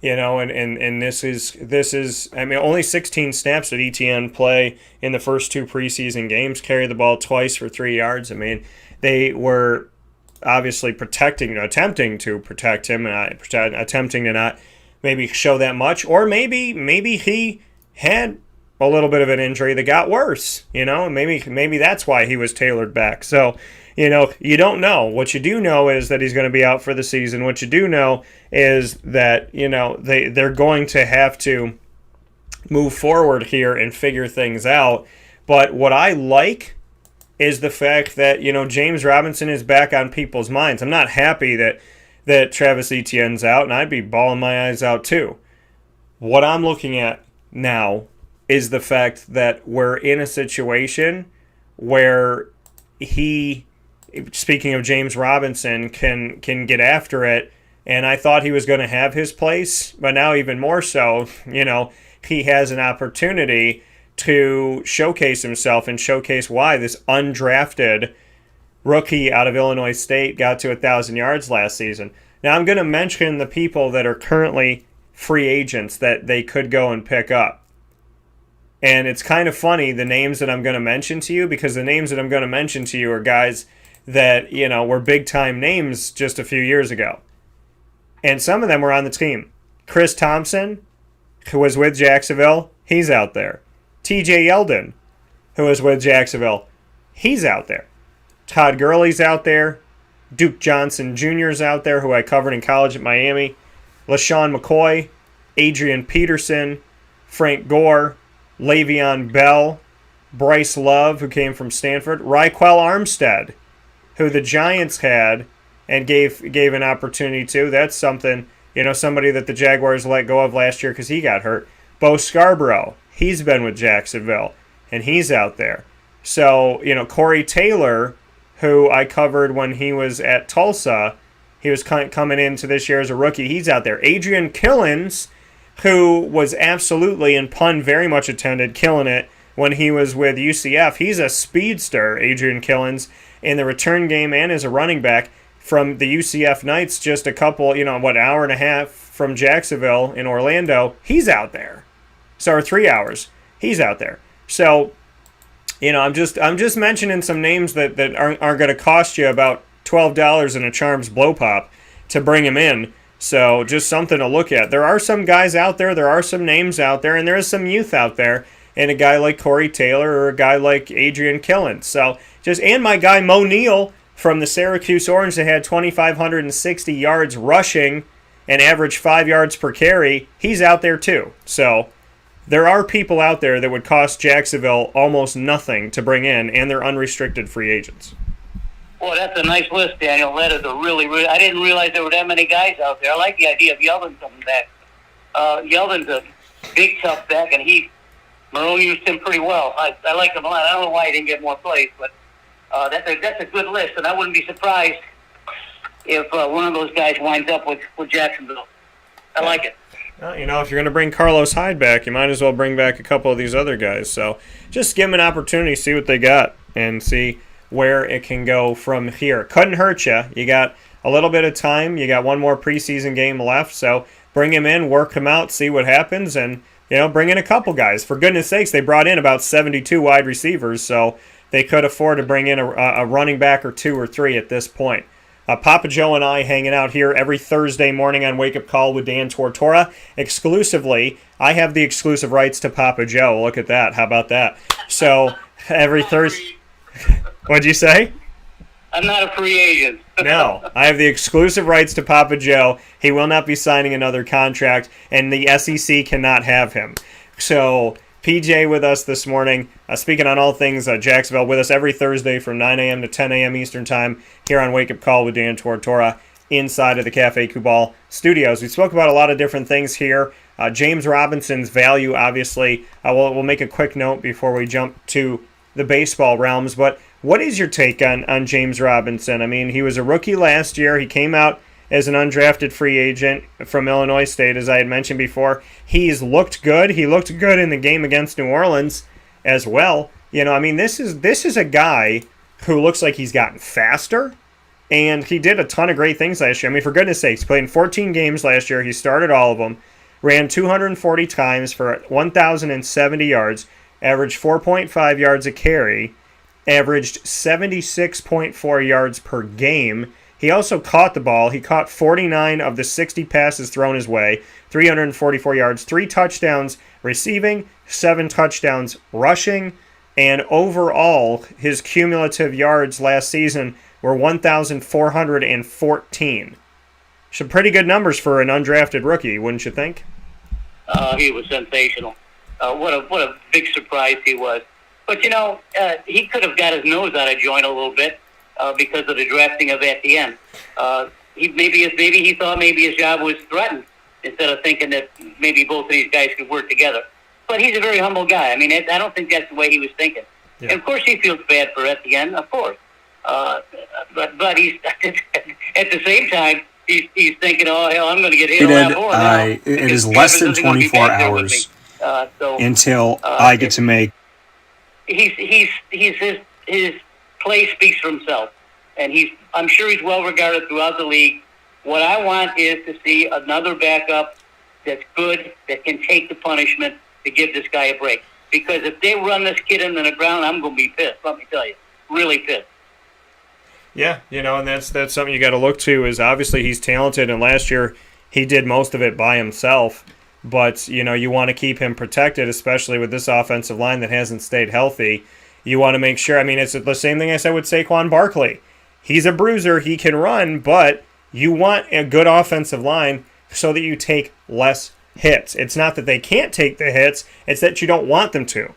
and this is only 16 snaps did Etienne play in the first two preseason games. Carried the ball twice for 3 yards. They were obviously attempting to protect him, attempting to not maybe show that much, or maybe he had a little bit of an injury that got worse, and maybe that's why he was tailored back. So, you don't know. What you do know is that he's going to be out for the season. What you do know is that, they're going to have to move forward here and figure things out. But what I like is the fact that, James Robinson is back on people's minds. I'm not happy that Travis Etienne's out, and I'd be bawling my eyes out too. What I'm looking at now is the fact that we're in a situation where he speaking of James Robinson, can get after it. And I thought he was going to have his place, but now even more so, he has an opportunity to showcase himself and showcase why this undrafted rookie out of Illinois State got to 1,000 yards last season. Now I'm going to mention the people that are currently free agents that they could go and pick up. And it's kind of funny, the names that I'm going to mention to you, because the names that I'm going to mention to you are guys that, were big-time names just a few years ago. And some of them were on the team. Chris Thompson, who was with Jacksonville, he's out there. TJ Yeldon, who was with Jacksonville, he's out there. Todd Gurley's out there. Duke Johnson Jr.'s out there, who I covered in college at Miami. LaShawn McCoy, Adrian Peterson, Frank Gore, Le'Veon Bell, Bryce Love, who came from Stanford, Raquel Armstead, who the Giants had and gave an opportunity to. That's something, somebody that the Jaguars let go of last year because he got hurt. Bo Scarborough, he's been with Jacksonville, and he's out there. So, Corey Taylor, who I covered when he was at Tulsa, he was coming into this year as a rookie. He's out there. Adrian Killins, who was absolutely, and pun very much attended, killing it when he was with UCF. He's a speedster, Adrian Killins, in the return game and as a running back from the UCF Knights, just a couple, hour and a half from Jacksonville in Orlando. He's out there. So, or 3 hours. He's out there. So, I'm just mentioning some names that aren't going to cost you about $12 in a Charms Blow Pop to bring him in. So just something to look at. There are some guys out there. There are some names out there. And there is some youth out there. And a guy like Corey Taylor or a guy like Adrian Killins. So and my guy Mo Neal from the Syracuse Orange that had 2,560 yards rushing and averaged 5 yards per carry. He's out there too. So there are people out there that would cost Jacksonville almost nothing to bring in, and they're unrestricted free agents. Well, that's a nice list, Daniel. That is a really, I didn't realize there were that many guys out there. I like the idea of Yeldon coming back. Yeldon's a big, tough back, and Marone used him pretty well. I like him a lot. I don't know why he didn't get more plays, but that's a good list, and I wouldn't be surprised if one of those guys winds up with Jacksonville. I like it. Well, if you're going to bring Carlos Hyde back, you might as well bring back a couple of these other guys. So just give them an opportunity, see what they got, and see where it can go from here. Couldn't hurt you. You got a little bit of time. You got one more preseason game left, so bring him in, work him out, see what happens, and bring in a couple guys. For goodness sakes, they brought in about 72 wide receivers, so they could afford to bring in a running back or 2 or 3 at this point. Papa Joe and I hanging out here every Thursday morning on Wake Up Call with Dan Tortora. Exclusively, I have the exclusive rights to Papa Joe. Look at that. How about that? So every Thursday... What'd you say? I'm not a free agent. No, I have the exclusive rights to Papa Joe. He will not be signing another contract, and the SEC cannot have him. So PJ with us this morning, speaking on all things Jacksonville, with us every Thursday from 9 a.m. to 10 a.m. Eastern Time here on Wake Up Call with Dan Tortora inside of the Cafe Football studios. We spoke about a lot of different things here. James Robinson's value, obviously. We'll make a quick note before we jump to the baseball realms, but what is your take on James Robinson? I mean, he was a rookie last year. He came out as an undrafted free agent from Illinois State, as I had mentioned before. He's looked good. He looked good in the game against New Orleans as well. This is a guy who looks like he's gotten faster, and he did a ton of great things last year. I mean, for goodness sakes, he played in 14 games last year. He started all of them, ran 240 times for 1,070 yards, averaged 4.5 yards a carry, averaged 76.4 yards per game. He also caught the ball. He caught 49 of the 60 passes thrown his way, 344 yards, 3 touchdowns receiving, 7 touchdowns rushing, and overall, his cumulative yards last season were 1,414. Some pretty good numbers for an undrafted rookie, wouldn't you think? He was sensational. What a big surprise he was. But, he could have got his nose out of joint a little bit because of the drafting of Etienne. Maybe he thought maybe his job was threatened instead of thinking that maybe both of these guys could work together. But he's a very humble guy. I mean, I don't think that's the way he was thinking. Yeah. And, of course, he feels bad for Etienne, of course. But he's at the same time he's thinking, oh hell, I'm going to get hit It a lot more now. it is less than 24 hours until I get to make. His play speaks for himself, and I'm sure he's well regarded throughout the league. What I want is to see another backup that's good, that can take the punishment to give this guy a break. Because if they run this kid into the ground, I'm going to be pissed. Let me tell you, really pissed. Yeah, and that's something you got to look to. Is obviously he's talented, and last year he did most of it by himself. But you want to keep him protected, especially with this offensive line that hasn't stayed healthy. You want to make sure. I mean, it's the same thing I said with Saquon Barkley. He's a bruiser, he can run, but you want a good offensive line so that you take less hits. It's not that they can't take the hits; it's that you don't want them to,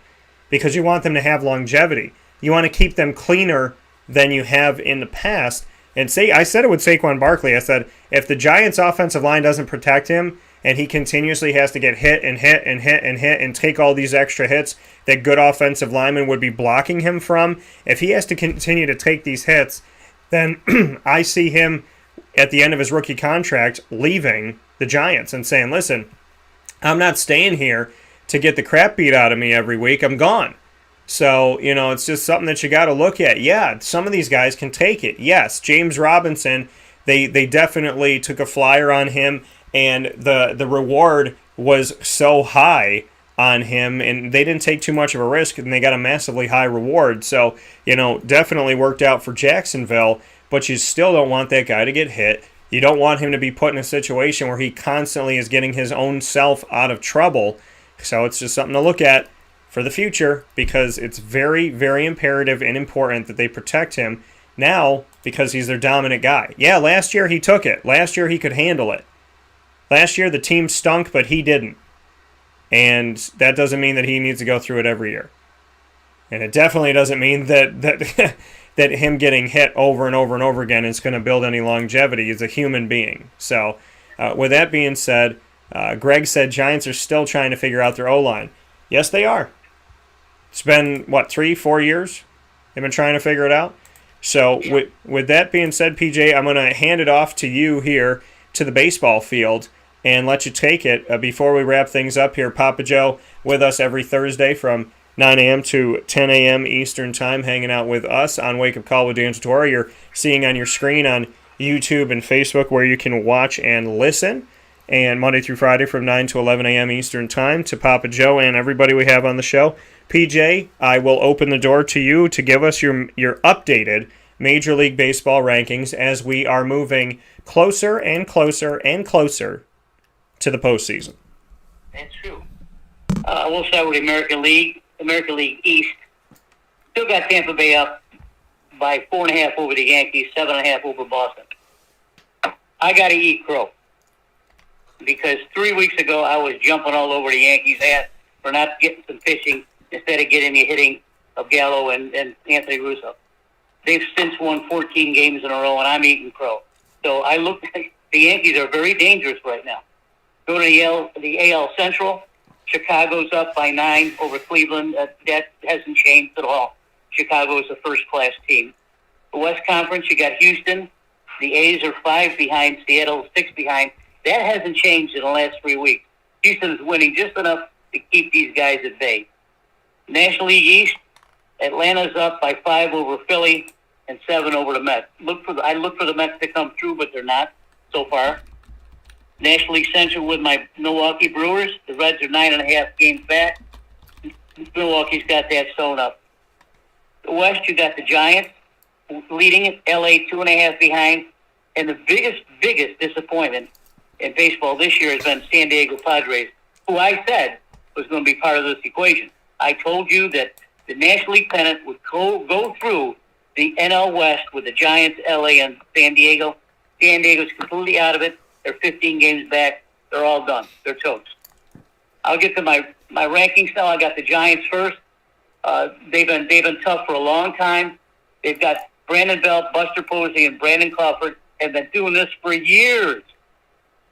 because you want them to have longevity. You want to keep them cleaner than you have in the past. And I said it with Saquon Barkley. I said, if the Giants' offensive line doesn't protect him and he continuously has to get hit and hit and hit and hit and take all these extra hits that good offensive linemen would be blocking him from, if he has to continue to take these hits, then I see him at the end of his rookie contract leaving the Giants and saying, listen, I'm not staying here to get the crap beat out of me every week. I'm gone. So, it's just something that you got to look at. Yeah, some of these guys can take it. Yes, James Robinson, they definitely took a flyer on him, and the reward was so high on him, and they didn't take too much of a risk, and they got a massively high reward. So, definitely worked out for Jacksonville, but you still don't want that guy to get hit. You don't want him to be put in a situation where he constantly is getting his own self out of trouble. So it's just something to look at for the future, because it's very, very imperative and important that they protect him now, because he's their dominant guy. Yeah, last year he took it. Last year he could handle it. Last year the team stunk, but he didn't. And that doesn't mean that he needs to go through it every year. And it definitely doesn't mean that that him getting hit over and over and over again is going to build any longevity. He's a human being. So with that being said, Greg said Giants are still trying to figure out their O-line. Yes, they are. It's been, 3-4 years they've been trying to figure it out? So with that being said, PJ, I'm going to hand it off to you here to the baseball field and let you take it. Before we wrap things up here, Papa Joe with us every Thursday from 9 a.m. to 10 a.m. Eastern Time, hanging out with us on Wake Up Call with Dan Tortora. You're seeing on your screen on YouTube and Facebook where you can watch and listen. And Monday through Friday from 9 to 11 a.m. Eastern Time, to Papa Joe and everybody we have on the show. PJ, I will open the door to you to give us your updated Major League Baseball rankings as we are moving closer and closer and closer to the postseason. That's true. We'll start with the American League. American League East. Still got Tampa Bay up by 4.5 over the Yankees, 7.5 over Boston. I got to eat crow, because 3 weeks ago I was jumping all over the Yankees' ass for not getting some pitching instead of getting the hitting of Gallo and Anthony Russo. They've since won 14 games in a row, and I'm eating crow. So I look. The Yankees are very dangerous right now. Go to the AL Central. Chicago's up by 9 over Cleveland. That hasn't changed at all. Chicago is a first-class team. The West Conference, you got Houston. The A's are 5 behind. Seattle 6 behind. That hasn't changed in the last 3 weeks. Houston's winning just enough to keep these guys at bay. National League East, Atlanta's up by 5 over Philly and 7 over the Mets. I look for the Mets to come through, but they're not so far. National League Central with my Milwaukee Brewers. The Reds are 9.5 games back. Milwaukee's got that sewn up. The West, you got the Giants leading it. LA 2.5 behind. And the biggest disappointment in baseball this year has been San Diego Padres, who I said was going to be part of this equation. I told you that the National League pennant would go through the NL West with the Giants, LA, and San Diego. San Diego's completely out of it. They're 15 games back. They're all done. They're toast. I'll get to my rankings now. I got the Giants first. They've been tough for a long time. They've got Brandon Belt, Buster Posey, and Brandon Crawford have been doing this for years.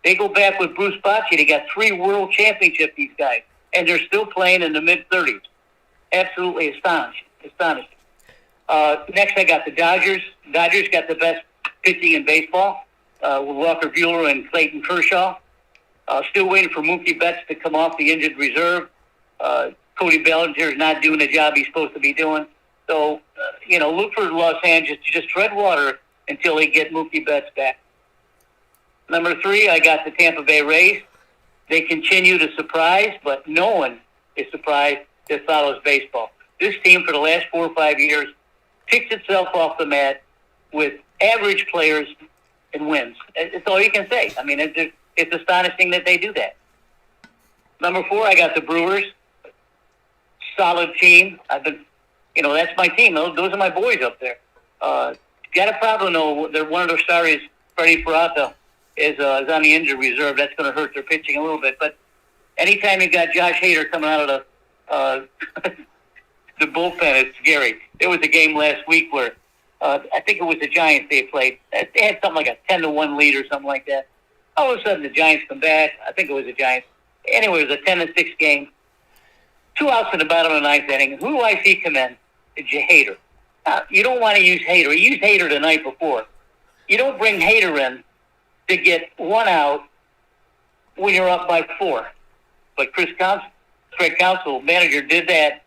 They go back with Bruce Bochy. They got 3 world championships, these guys, and they're still playing in the mid-30s. Absolutely astonishing. Next, I got the Dodgers. Dodgers got the best pitching in baseball with Walker Buehler and Clayton Kershaw. Still waiting for Mookie Betts to come off the injured reserve. Cody Bellinger is not doing the job he's supposed to be doing. So, look for Los Angeles to just tread water until they get Mookie Betts back. Number 3, I got the Tampa Bay Rays. They continue to surprise, but no one is surprised that follows baseball. This team, for the last 4 or 5 years, picks itself off the mat with average players and wins. It's all you can say. I mean, it's astonishing that they do that. Number 4, I got the Brewers. Solid team. That's my team. Those are my boys up there. Got a problem, though. One of their stars, Freddie Peralta, is on the injured reserve. That's going to hurt their pitching a little bit. But anytime you got Josh Hader coming out of the bullpen, it's scary. There was a game last week where I think it was the Giants they played. They had something like a 10-1 lead or something like that. All of a sudden, the Giants come back. I think it was the Giants. Anyway, it was a 10-6 game. 2 outs in the bottom of the 9th inning. Who do I see come in? It's Hader. You don't want to use Hader. You used Hader the night before. You don't bring Hader in to get 1 out when you're up by 4. But Craig Counsell, manager, did that.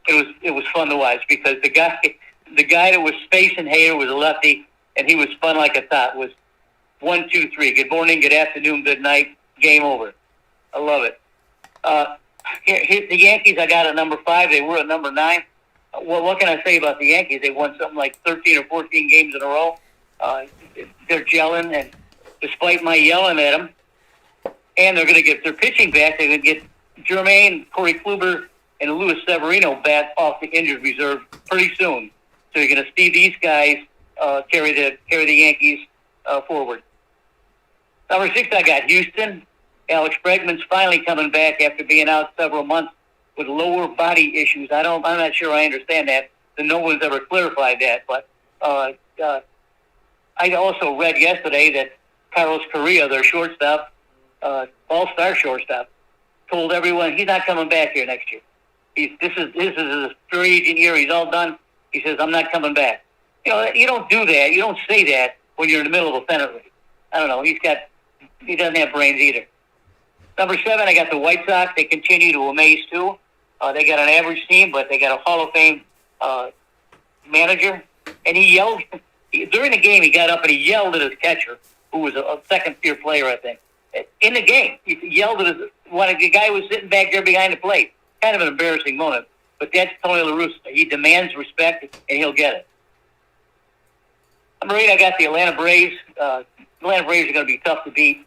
It was fun to watch because the guy that was spacing Hader was a lefty, and he was spun like a top. It was 1, 2, 3. Good morning, good afternoon, good night. Game over. I love it. The Yankees, I got at number 5. They were at number 9. Well, what can I say about the Yankees? They won something like 13 or 14 games in a row. They're gelling, and despite my yelling at them, and they're going to get their pitching back. They're going to get Jermaine, Corey Kluber, and Luis Severino back off the injured reserve pretty soon. So you're going to see these guys carry the Yankees forward. Number 6, I got Houston. Alex Bregman's finally coming back after being out several months with lower body issues. I'm not sure I understand that. No one's ever clarified that. But I also read yesterday that Carlos Correa, their shortstop, all-star shortstop, told everyone he's not coming back here next year. This is his free agent year. He's all done. He says, I'm not coming back. You don't do that. You don't say that when you're in the middle of a pennant race. I don't know. He doesn't have brains either. Number 7, I got the White Sox. They continue to amaze, too. They got an average team, but they got a Hall of Fame manager. And he yelled. During the game, he got up and he yelled at his catcher, who was a second-tier player, I think. In the game, he yelled at the guy who was sitting back there behind the plate. Kind of an embarrassing moment. But that's Tony La Russa. He demands respect, and he'll get it. Number 8, I got the Atlanta Braves. The Atlanta Braves are going to be tough to beat.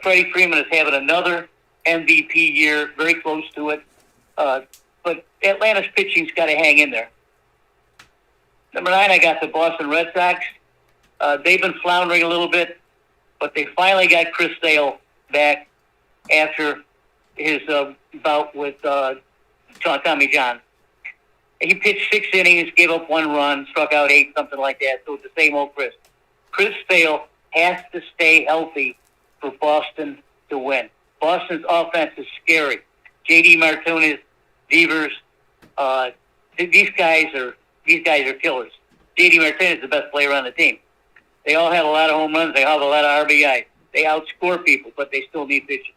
Freddie Freeman is having another MVP year, very close to it. But Atlanta's pitching's got to hang in there. Number 9, I got the Boston Red Sox. They've been floundering a little bit, but they finally got Chris Sale back after his bout with Tommy John. He pitched 6 innings, gave up 1 run, struck out 8, something like that. So it's the same old Chris. Chris Sale has to stay healthy for Boston to win. Boston's offense is scary. J.D. Martinez, Devers, these guys are killers. J.D. Martinez is the best player on the team. They all have a lot of home runs. They have a lot of RBI. They outscore people, but they still need pitching.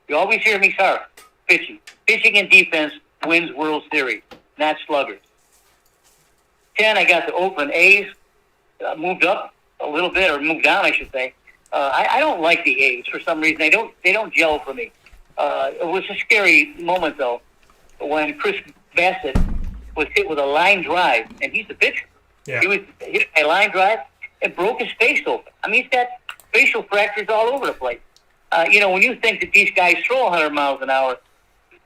You always hear me say pitching. Pitching and defense wins World Series, not sluggers. 10, I got the Oakland A's. Moved up a little bit, or moved down, I should say. I don't like the A's for some reason. They don't gel for me. It was a scary moment, though, when Chris Bassett was hit with a line drive, and he's the pitcher. Yeah. He was hit by a line drive and broke his face open. I mean, he's got facial fractures all over the place. When you think that these guys throw 100 miles an hour,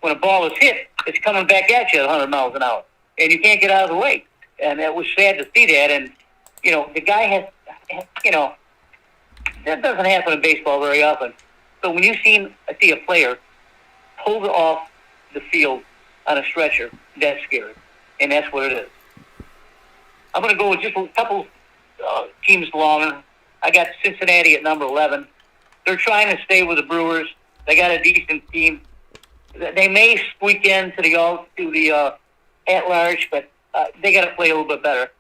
when a ball is hit, it's coming back at you at 100 miles an hour, and you can't get out of the way. And it was sad to see that. And, the guy has, that doesn't happen in baseball very often. So when you see a player pulled off the field on a stretcher, that's scary. And that's what it is. I'm going to go with just a couple teams longer. I got Cincinnati at number 11. They're trying to stay with the Brewers. They got a decent team. They may squeak into the at-large, but they got to play a little bit better.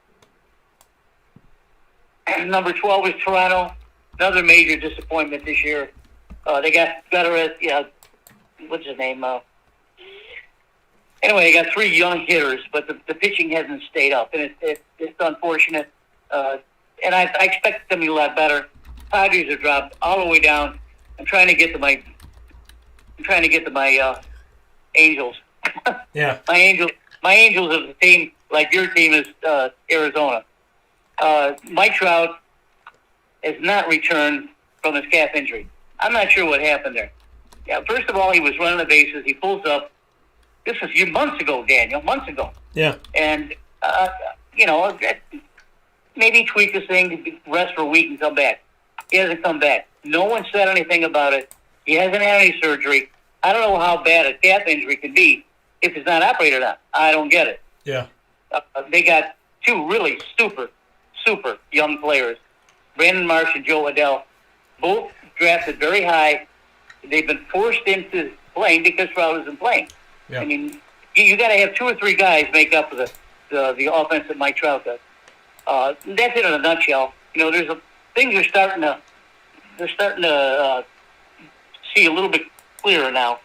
Number 12 is Toronto. Another major disappointment this year. They got better at, what's his name? Anyway, they got 3 young hitters, but the pitching hasn't stayed up, and it's unfortunate. And I expected them to be a lot better. Padres have dropped all the way down. I'm trying to get to my Angels. Yeah. My Angels of the team, like your team is Arizona. Mike Trout has not returned from his calf injury. I'm not sure what happened there. Yeah, first of all, he was running the bases. He pulls up. This was months ago, Daniel, months ago. Yeah. And, maybe tweak this thing, rest for a week and come back. He hasn't come back. No one said anything about it. He hasn't had any surgery. I don't know how bad a calf injury can be if it's not operated on. I don't get it. Yeah. They got 2 really super young players, Brandon Marsh and Joe Adele, both drafted very high. They've been forced into playing because Trout isn't playing. Yeah. I mean, you got to have 2 or 3 guys make up for the offense that Mike Trout does. That's it in a nutshell. Things are starting to see a little bit clearer now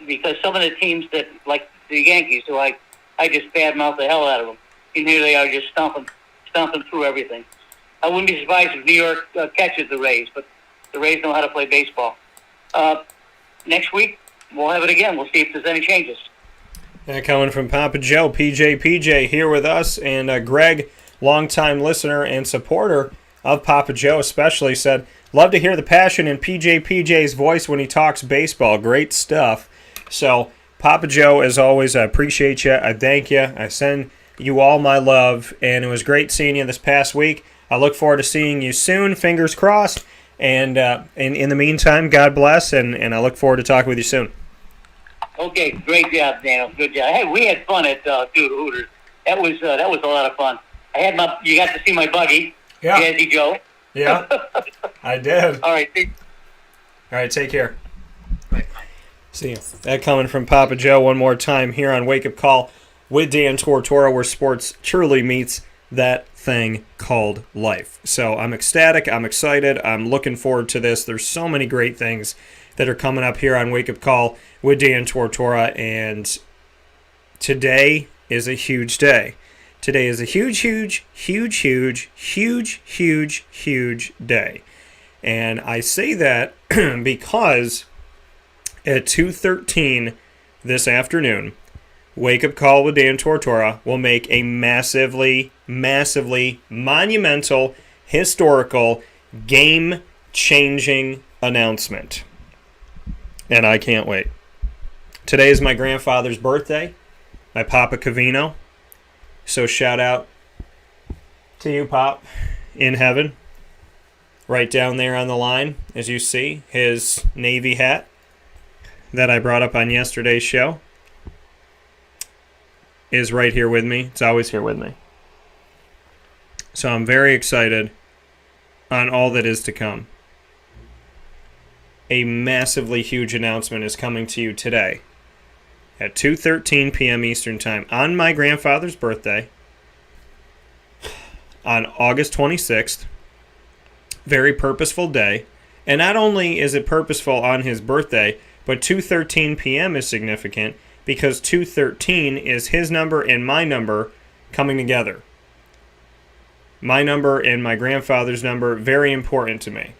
because some of the teams that, like the Yankees, who I just badmouth the hell out of them, and here they are just stomping through everything. I wouldn't be surprised if New York catches the Rays, but the Rays know how to play baseball. Next week, we'll have it again. We'll see if there's any changes. Coming from Papa Joe, PJ here with us, and Greg, longtime listener and supporter of Papa Joe especially, said, love to hear the passion in PJ's voice when he talks baseball. Great stuff. So, Papa Joe, as always, I appreciate you. I thank you. I send you all my love, and it was great seeing you this past week. I look forward to seeing you soon, fingers crossed, and in the meantime, God bless, and I look forward to talking with you soon. Okay, great job, Daniel. Good job. Hey, we had fun at Dude Hooters. That was a lot of fun. You got to see my buggy, Yeah. Jazzy Joe. Yeah, I did. All right. All right, take care. See you. That coming from Papa Joe one more time here on Wake Up Call with Dan Tortora, where sports truly meets that thing called life. So I'm ecstatic. I'm excited. I'm looking forward to this. There's so many great things that are coming up here on Wake Up Call with Dan Tortora, and today is a huge day. Today is a huge day. And I say that because at 2:13 this afternoon, Wake Up Call with Dan Tortora will make a massively monumental, historical, game-changing announcement. And I can't wait. Today is my grandfather's birthday, my Papa Cavino. So shout out to you, Pop, in heaven. Right down there on the line, as you see, his Navy hat that I brought up on yesterday's show is right here with me. It's always here with me. So I'm very excited on all that is to come. A massively huge announcement is coming to you today at 2:13 p.m. Eastern Time on my grandfather's birthday on August 26th. Very purposeful day. And not only is it purposeful on his birthday, but 2:13 p.m. is significant because 2:13 is his number and my number coming together. My number and my grandfather's number, very important to me.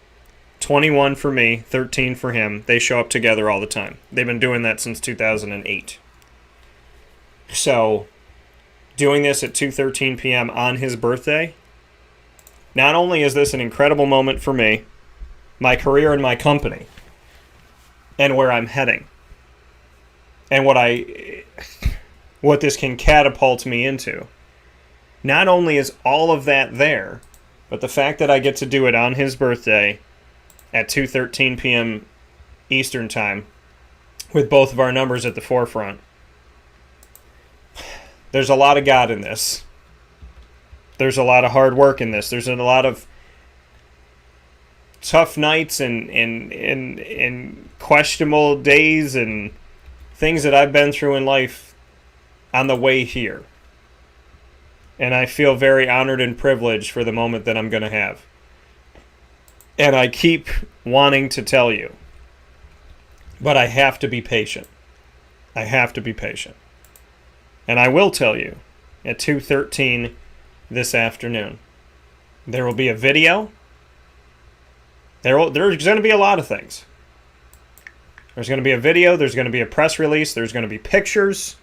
21 for me, 13 for him. They show up together all the time. They've been doing that since 2008. So, doing this at 2:13 p.m. on his birthday, not only is this an incredible moment for me, my career and my company, and where I'm heading, and what this can catapult me into. Not only is all of that there, but the fact that I get to do it on his birthday at 2:13 p.m. Eastern Time with both of our numbers at the forefront. There's a lot of God in this. There's a lot of hard work in this. There's a lot of tough nights and questionable days and things that I've been through in life on the way here. And I feel very honored and privileged for the moment that I'm going to have. And I keep wanting to tell you, but I have to be patient. I have to be patient. And I will tell you at 2:13 this afternoon. There will be a video. There's going to be a lot of things. There's going to be a video. There's going to be a press release. There's going to be pictures.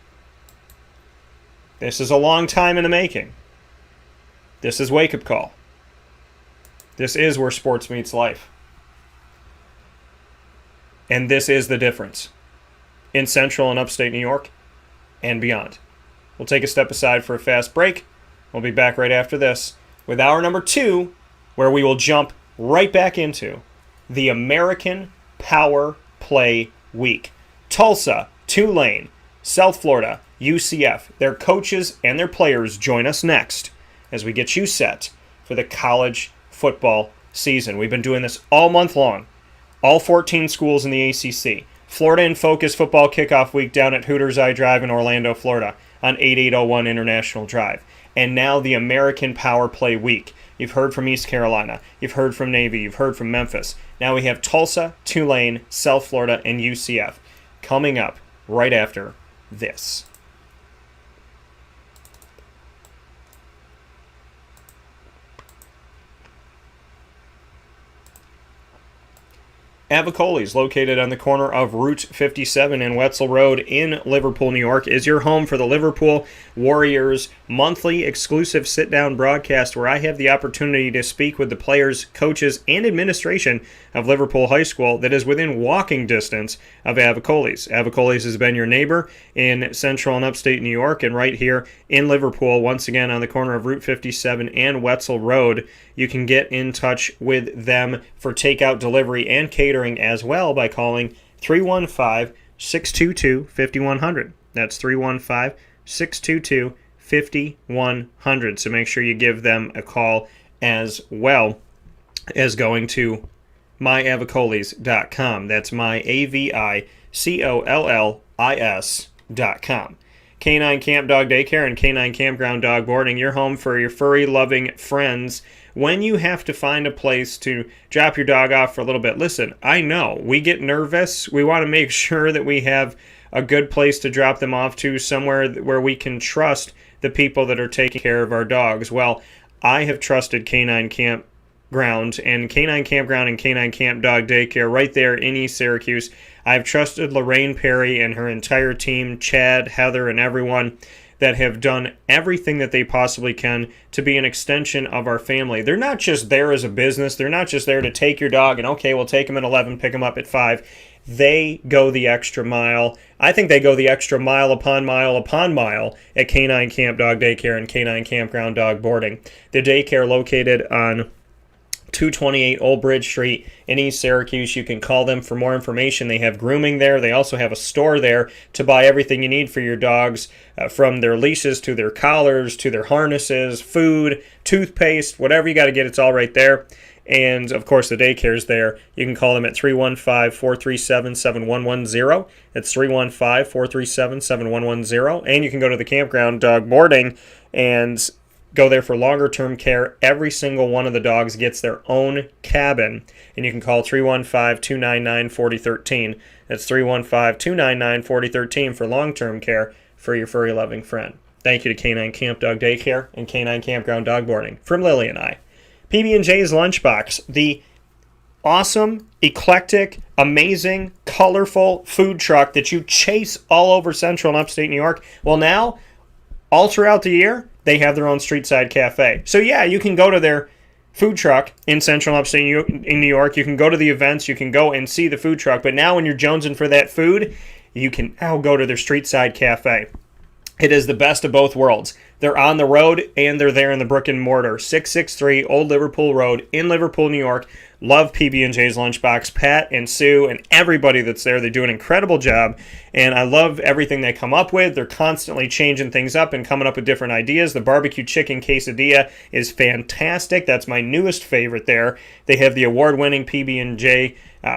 This is a long time in the making. This is Wake Up Call. This is where sports meets life. And this is the difference in Central and Upstate New York and beyond. We'll take a step aside for a fast break. We'll be back right after this with hour number 2, where we will jump right back into the American Power Play Week. Tulsa, Tulane, South Florida, UCF, their coaches and their players join us next as we get you set for the college football season. We've been doing this all month long. All 14 schools in the ACC. Florida in Focus football kickoff week down at Hooters I Drive in Orlando, Florida on 8801 International Drive. And now the American Power Play Week. You've heard from East Carolina. You've heard from Navy. You've heard from Memphis. Now we have Tulsa, Tulane, South Florida, and UCF coming up right after this. Avicoli's, located on the corner of Route 57 and Wetzel Road in Liverpool, New York, is your home for the Liverpool Warriors monthly exclusive sit-down broadcast where I have the opportunity to speak with the players, coaches, and administration of Liverpool High School that is within walking distance of Avicoli's. Avicoli's has been your neighbor in Central and Upstate New York and right here in Liverpool, once again on the corner of Route 57 and Wetzel Road. You can get in touch with them for takeout, delivery, and catering as well by calling 315-622-5100. That's 315-622-5100. So make sure you give them a call as well as going to myavicolis.com. That's myavicollis.com. Canine Camp Dog Daycare and Canine Campground Dog Boarding, your home for your furry loving friends. When you have to find a place to drop your dog off for a little bit, listen, I know we get nervous. We want to make sure that we have a good place to drop them off to, somewhere where we can trust the people that are taking care of our dogs. Well, I have trusted Canine Campground and Canine Campground and Canine Camp Dog Daycare right there in East Syracuse. I've trusted Lorraine Perry and her entire team, Chad, Heather, and everyone that have done everything that they possibly can to be an extension of our family. They're not just there as a business. They're not just there to take your dog and, okay, we'll take him at 11, pick him up at 5. They go the extra mile. I think they go the extra mile upon mile upon mile at Canine Camp Dog Daycare and Canine Campground Dog Boarding. The daycare located on 228 Old Bridge Street in East Syracuse. You can call them for more information. They have grooming there. They also have a store there to buy everything you need for your dogs, from their leashes to their collars to their harnesses, food, toothpaste, whatever you got to get, it's all right there. And, of course, the daycare's there. You can call them at 315-437-7110. It's 315-437-7110. And you can go to the Campground Dog Boarding and go there for longer-term care. Every single one of the dogs gets their own cabin, and you can call 315-299-4013. That's 315-299-4013 for long-term care for your furry-loving friend. Thank you to Canine Camp Dog Daycare and Canine Campground Dog Boarding. From Lily and I. PB&J's Lunchbox, the awesome, eclectic, amazing, colorful food truck that you chase all over Central and Upstate New York. Well, now, all throughout the year, they have their own street side cafe. So yeah, you can go to their food truck in Central and Upstate in New York. You can go to the events. You can go and see the food truck. But now when you're jonesing for that food, you can now go to their street side cafe. It is the best of both worlds. They're on the road and they're there in the brick and mortar. 663 Old Liverpool Road in Liverpool, New York. Love PB&J's Lunchbox. Pat and Sue and everybody that's there, they do an incredible job. And I love everything they come up with. They're constantly changing things up and coming up with different ideas. The barbecue chicken quesadilla is fantastic. That's my newest favorite there. They have the award-winning PB&J,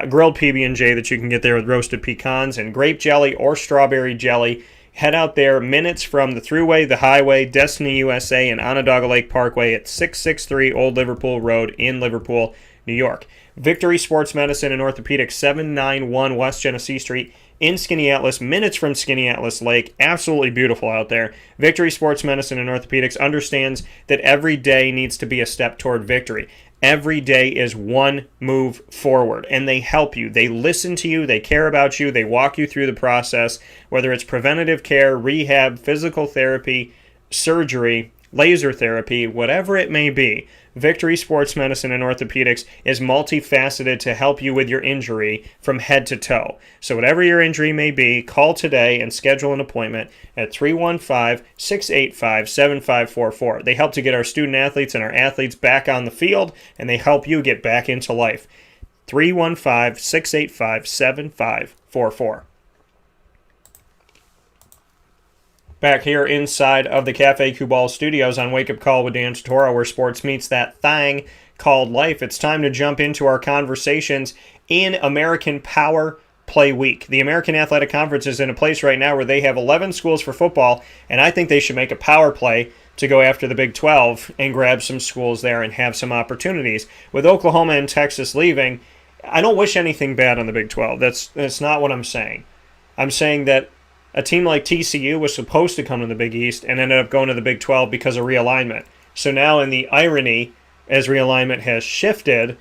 grilled PB&J that you can get there with roasted pecans and grape jelly or strawberry jelly. Head out there, minutes from the Thruway, the Highway, Destiny USA, and Onondaga Lake Parkway at 663 Old Liverpool Road in Liverpool, New York. Victory Sports Medicine and Orthopedics, 791 West Genesee Street in Skaneateles, minutes from Skaneateles Lake. Absolutely beautiful out there. Victory Sports Medicine and Orthopedics understands that every day needs to be a step toward victory. Every day is one move forward, and they help you. They listen to you. They care about you. They walk you through the process, whether it's preventative care, rehab, physical therapy, surgery, laser therapy, whatever it may be. Victory Sports Medicine and Orthopedics is multifaceted to help you with your injury from head to toe. So whatever your injury may be, call today and schedule an appointment at 315-685-7544. They help to get our student athletes and our athletes back on the field, and they help you get back into life. 315-685-7544. Back here inside of the Cafe Kubal studios on Wake Up Call with Dan Tortora, where sports meets that thing called life. It's time to jump into our conversations in American Power Play Week. The American Athletic Conference is in a place right now where they have 11 schools for football, and I think they should make a power play to go after the Big 12 and grab some schools there and have some opportunities. With Oklahoma and Texas leaving, I don't wish anything bad on the Big 12. That's not what I'm saying. I'm saying that a team like TCU was supposed to come to the Big East and ended up going to the Big 12 because of realignment. So now in the irony, as realignment has shifted,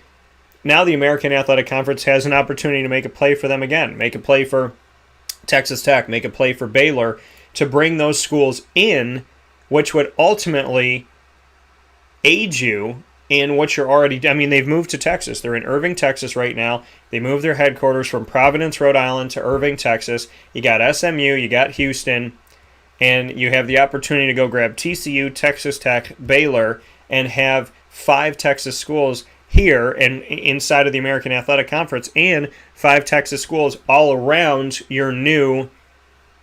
now the American Athletic Conference has an opportunity to make a play for them again, make a play for Texas Tech, make a play for Baylor, to bring those schools in, which would ultimately aid you in what you're already... I mean, they've moved to Texas. They're in Irving, Texas right now. They moved their headquarters from Providence, Rhode Island to Irving, Texas. You got SMU, you got Houston, and you have the opportunity to go grab TCU, Texas Tech, Baylor, and have 5 Texas schools here and inside of the American Athletic Conference, and 5 Texas schools all around your new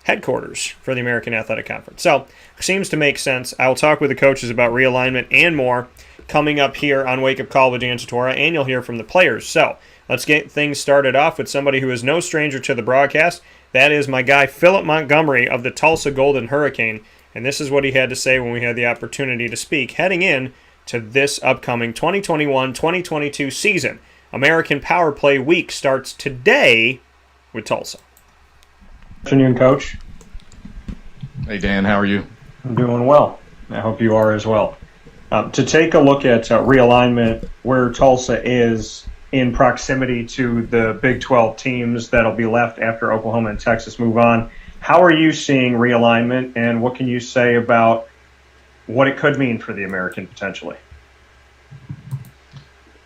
headquarters for the American Athletic Conference. So, seems to make sense. I'll talk with the coaches about realignment and more coming up here on Wake Up Call with Dan Tortora, and you'll hear from the players. So, let's get things started off with somebody who is no stranger to the broadcast. That is my guy, Philip Montgomery of the Tulsa Golden Hurricane, and this is what he had to say when we had the opportunity to speak heading in to this upcoming 2021-2022 season. American Power Play Week starts today with Tulsa. Good afternoon, Coach. Hey, Dan, how are you? I'm doing well. I hope you are as well. To take a look at realignment, where Tulsa is in proximity to the Big 12 teams that'll be left after Oklahoma and Texas move on, how are you seeing realignment, and what can you say about what it could mean for the American potentially?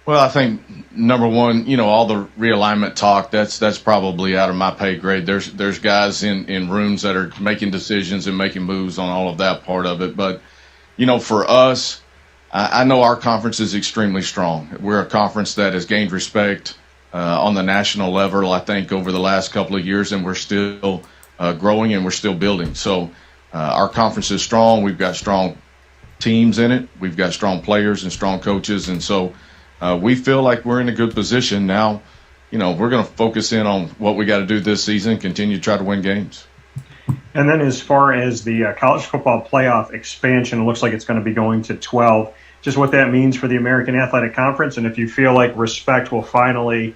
Well, I think number one, all the realignment talk, that's probably out of my pay grade. There's guys in rooms that are making decisions and making moves on all of that part of it. But, for us, I know our conference is extremely strong. We're a conference that has gained respect on the national level, I think, over the last couple of years, and we're still growing and we're still building. So our conference is strong. We've got strong teams in it. We've got strong players and strong coaches, and so we feel like we're in a good position now. We're going to focus in on what we got to do this season, continue to try to win games. And then as far as the college football playoff expansion, it looks like it's going to be going to 12. Just what that means for the American Athletic Conference, and if you feel like respect will finally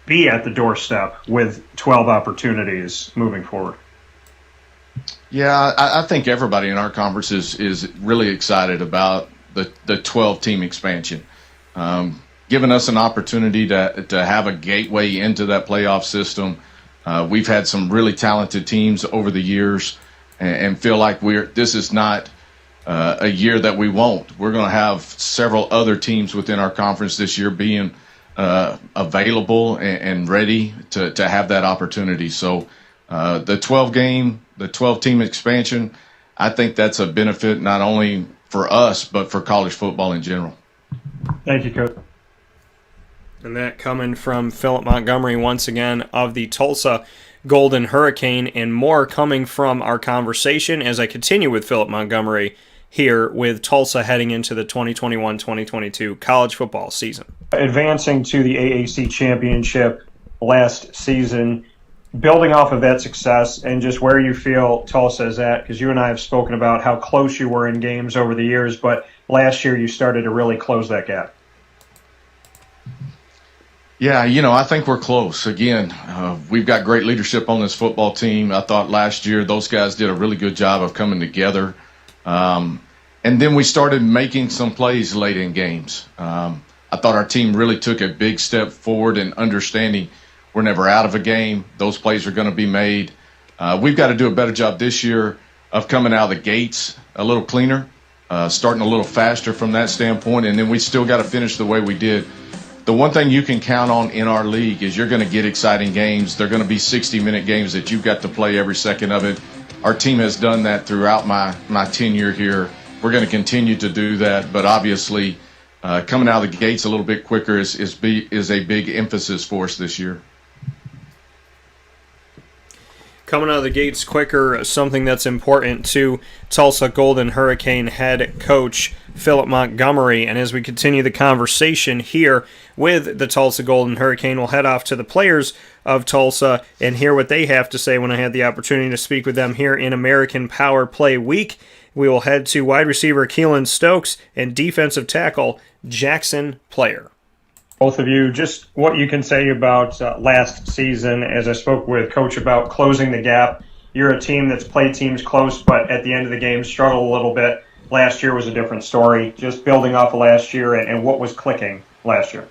be at the doorstep with 12 opportunities moving forward. Yeah, I think everybody in our conference is really excited about the 12-team expansion. Giving us an opportunity to have a gateway into that playoff system. We've had some really talented teams over the years and feel like this is not a year that we won't. We're going to have several other teams within our conference this year being available and ready to have that opportunity. So the 12-team expansion, I think that's a benefit not only for us but for college football in general. Thank you, Coach. And that coming from Philip Montgomery once again of the Tulsa Golden Hurricane, and more coming from our conversation as I continue with Philip Montgomery here with Tulsa heading into the 2021-2022 college football season. Advancing to the AAC championship last season, building off of that success and just where you feel Tulsa is at, because you and I have spoken about how close you were in games over the years, but last year you started to really close that gap. Yeah, I think we're close. Again, we've got great leadership on this football team. I thought last year those guys did a really good job of coming together. And then we started making some plays late in games. I thought our team really took a big step forward in understanding we're never out of a game. Those plays are going to be made. We've got to do a better job this year of coming out of the gates a little cleaner, starting a little faster from that standpoint, and then we still got to finish the way we did. The one thing you can count on in our league is you're going to get exciting games. They're going to be 60-minute games that you've got to play every second of it. Our team has done that throughout my tenure here. We're going to continue to do that, but obviously coming out of the gates a little bit quicker is a big emphasis for us this year. Coming out of the gates quicker, something that's important to Tulsa Golden Hurricane head coach Philip Montgomery. And as we continue the conversation here with the Tulsa Golden Hurricane, we'll head off to the players of Tulsa and hear what they have to say when I had the opportunity to speak with them here in American Power Play Week. We will head to wide receiver Keelan Stokes and defensive tackle Jackson Player. Both of you, just what you can say about last season, as I spoke with Coach about closing the gap. You're a team that's played teams close, but at the end of the game struggled a little bit. Last year was a different story. Just building off of last year and what was clicking last year.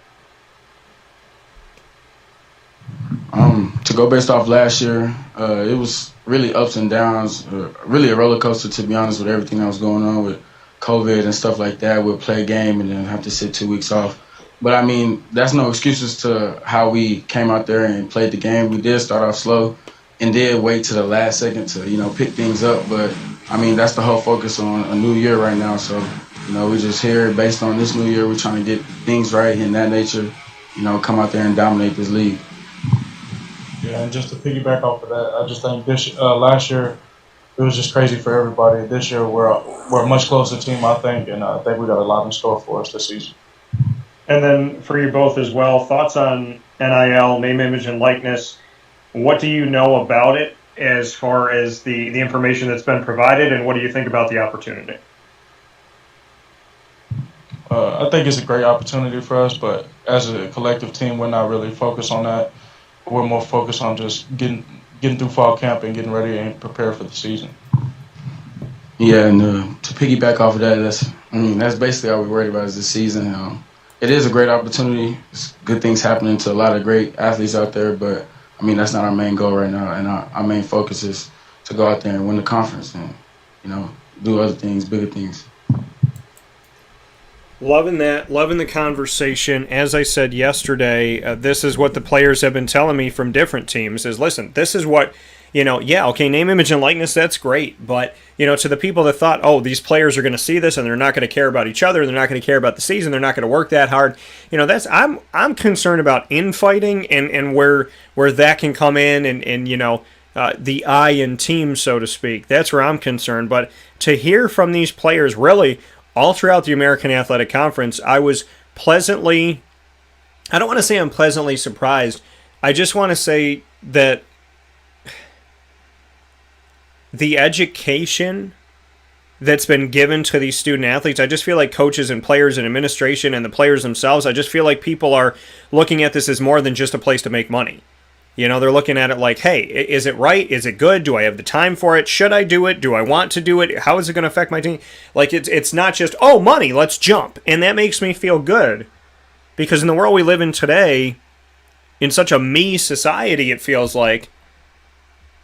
To go based off last year, it was really ups and downs, really a roller coaster, to be honest, with everything that was going on with COVID and stuff like that. We'll play a game and then have to sit 2 weeks off. But, I mean, that's no excuses to how we came out there and played the game. We did start off slow and did wait to the last second to, pick things up. But, I mean, that's the whole focus on a new year right now. So, we're just here based on this new year. We're trying to get things right in that nature, come out there and dominate this league. Yeah, and just to piggyback off of that, I just think last year it was just crazy for everybody. This year we're a much closer team, I think, and I think we got a lot in store for us this season. And then for you both as well, thoughts on NIL, name, image, and likeness. What do you know about it as far as the information that's been provided, and what do you think about the opportunity? I think it's a great opportunity for us, but as a collective team, we're not really focused on that. We're more focused on just getting through fall camp and getting ready and prepared for the season. Yeah, and to piggyback off of that, that's basically all we're worried about is this season. It is a great opportunity. It's good things happening to a lot of great athletes out there, but, that's not our main goal right now. And our main focus is to go out there and win the conference and, do other things, bigger things. Loving that, loving the conversation. As I said yesterday, this is what the players have been telling me from different teams is, listen, this is what, name, image, and likeness, that's great. But, to the people that thought, oh, these players are going to see this and they're not going to care about each other, they're not going to care about the season, they're not going to work that hard. I'm concerned about infighting and where that can come in and the I in team, so to speak. That's where I'm concerned. But to hear from these players really all throughout the American Athletic Conference, I was I don't want to say I'm pleasantly surprised. I just want to say that the education that's been given to these student athletes, I just feel like coaches and players and administration and the players themselves, I just feel like people are looking at this as more than just a place to make money. They're looking at it like, hey, is it right? Is it good? Do I have the time for it? Should I do it? Do I want to do it? How is it going to affect my team? Like, it's not just, oh, money, let's jump. And that makes me feel good. Because in the world we live in today, in such a me society, it feels like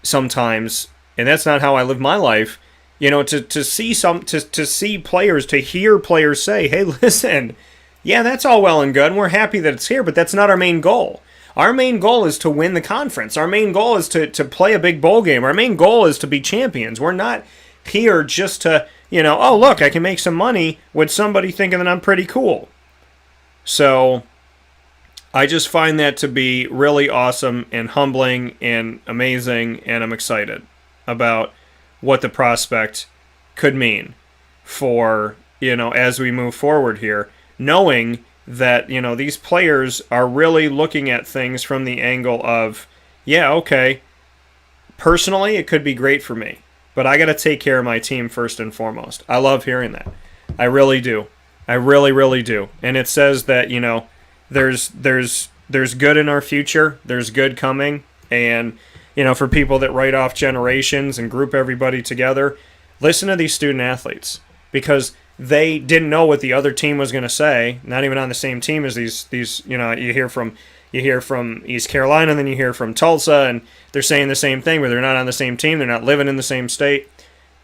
sometimes, and that's not how I live my life, to see players, to hear players say, hey, listen, yeah, that's all well and good, and we're happy that it's here, but that's not our main goal. Our main goal is to win the conference. Our main goal is to play a big bowl game. Our main goal is to be champions. We're not here just to, oh, look, I can make some money with somebody thinking that I'm pretty cool. So I just find that to be really awesome and humbling and amazing, and I'm excited about what the prospect could mean for, as we move forward here, knowing that, these players are really looking at things from the angle of, yeah, okay, personally, it could be great for me, but I got to take care of my team first and foremost. I love hearing that. I really do. I really, really do. And it says that, there's good in our future. There's good coming. And, for people that write off generations and group everybody together, listen to these student athletes, because they didn't know what the other team was going to say, not even on the same team as these you hear from East Carolina, and then you hear from Tulsa, and they're saying the same thing, but they're not on the same team. They're not living in the same state.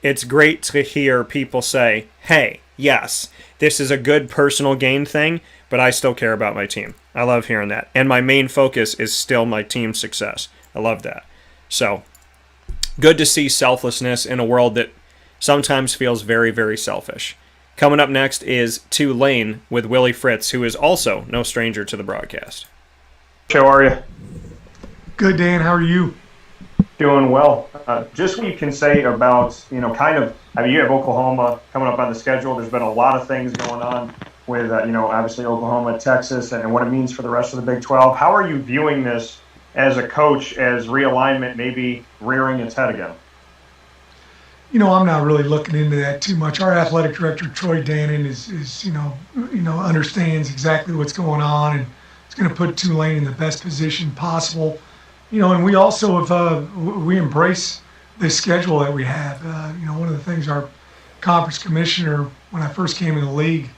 It's great to hear people say, hey, yes, this is a good personal gain thing, but I still care about my team. I love hearing that. And my main focus is still my team's success. I love that. So, good to see selflessness in a world that sometimes feels very, very selfish. Coming up next is Tulane with Willie Fritz, who is also no stranger to the broadcast. How are you? Good, Dan. How are you? Doing well. Just what you can say about, you have Oklahoma coming up on the schedule. There's been a lot of things going on with, obviously Oklahoma, Texas, and what it means for the rest of the Big 12. How are you viewing this as a coach, as realignment maybe rearing its head again? I'm not really looking into that too much. Our athletic director, Troy Dannon, is understands exactly what's going on, and is going to put Tulane in the best position possible. And we also we embrace the schedule that we have. One of the things our conference commissioner, when I first came in the league,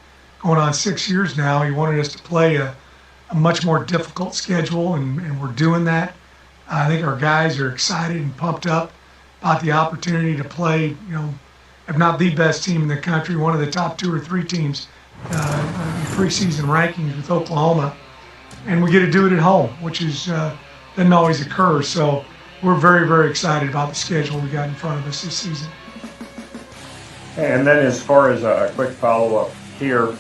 going on 6 years now, he wanted us to play a much more difficult schedule, and we're doing that. I think our guys are excited and pumped up about the opportunity to play, if not the best team in the country, one of the top 2 or 3 teams in preseason rankings with Oklahoma. And we get to do it at home, which doesn't always occur. So we're very, very excited about the schedule we got in front of us this season. And then as far as a quick follow-up here,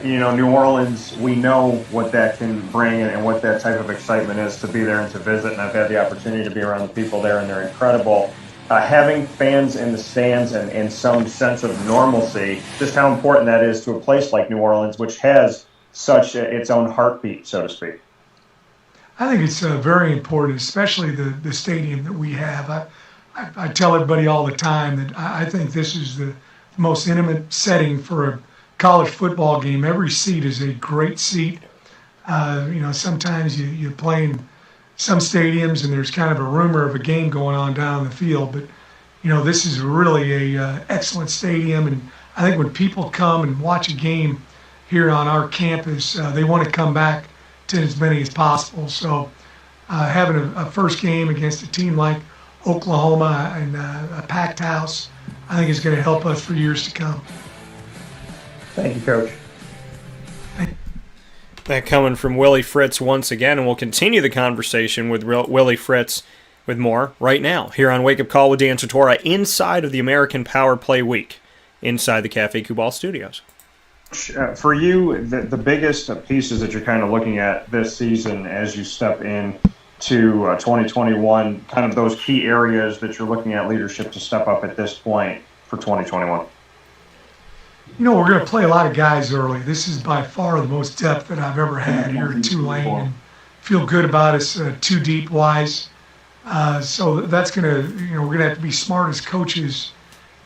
New Orleans, we know what that can bring and what that type of excitement is to be there and to visit. And I've had the opportunity to be around the people there, and they're incredible. Having fans in the stands and some sense of normalcy, just how important that is to a place like New Orleans, which has such its own heartbeat, so to speak. I think it's very important, especially the stadium that we have. I tell everybody all the time that I think this is the most intimate setting for a college football game. Every seat is a great seat. Sometimes you play in some stadiums and there's kind of a rumor of a game going on down the field, but this is really a excellent stadium, and I think when people come and watch a game here on our campus, they want to come back to as many as possible. So having a first game against a team like Oklahoma and a packed house, I think is going to help us for years to come. Thank you, Coach. That coming from Willie Fritz once again, and we'll continue the conversation with Willie Fritz with more right now here on Wake Up Call with Dan Tortora inside of the American Power Play Week inside the Cafe Kubal studios. For you, the biggest pieces that you're kind of looking at this season as you step in to 2021, kind of those key areas that you're looking at leadership to step up at this point for 2021? We're going to play a lot of guys early. This is by far the most depth that I've ever had here at Tulane, and feel good about us 2 deep wise. So that's going to, we're going to have to be smart as coaches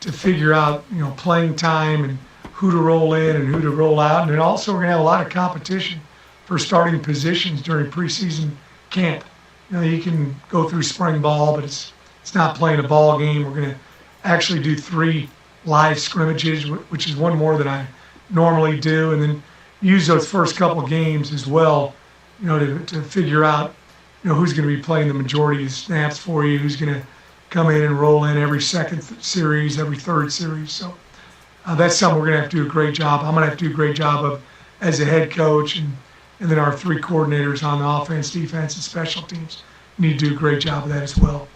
to figure out, playing time and who to roll in and who to roll out. And then also we're going to have a lot of competition for starting positions during preseason camp. You can go through spring ball, but it's not playing a ball game. We're going to actually do 3 live scrimmages, which is 1 more than I normally do, and then use those first couple games as well, to figure out, who's going to be playing the majority of snaps for you, who's going to come in and roll in every second series, every third series. So that's something we're going to have to do a great job. I'm going to have to do a great job of as a head coach, and then our 3 coordinators on the offense, defense, and special teams need to do a great job of that as well.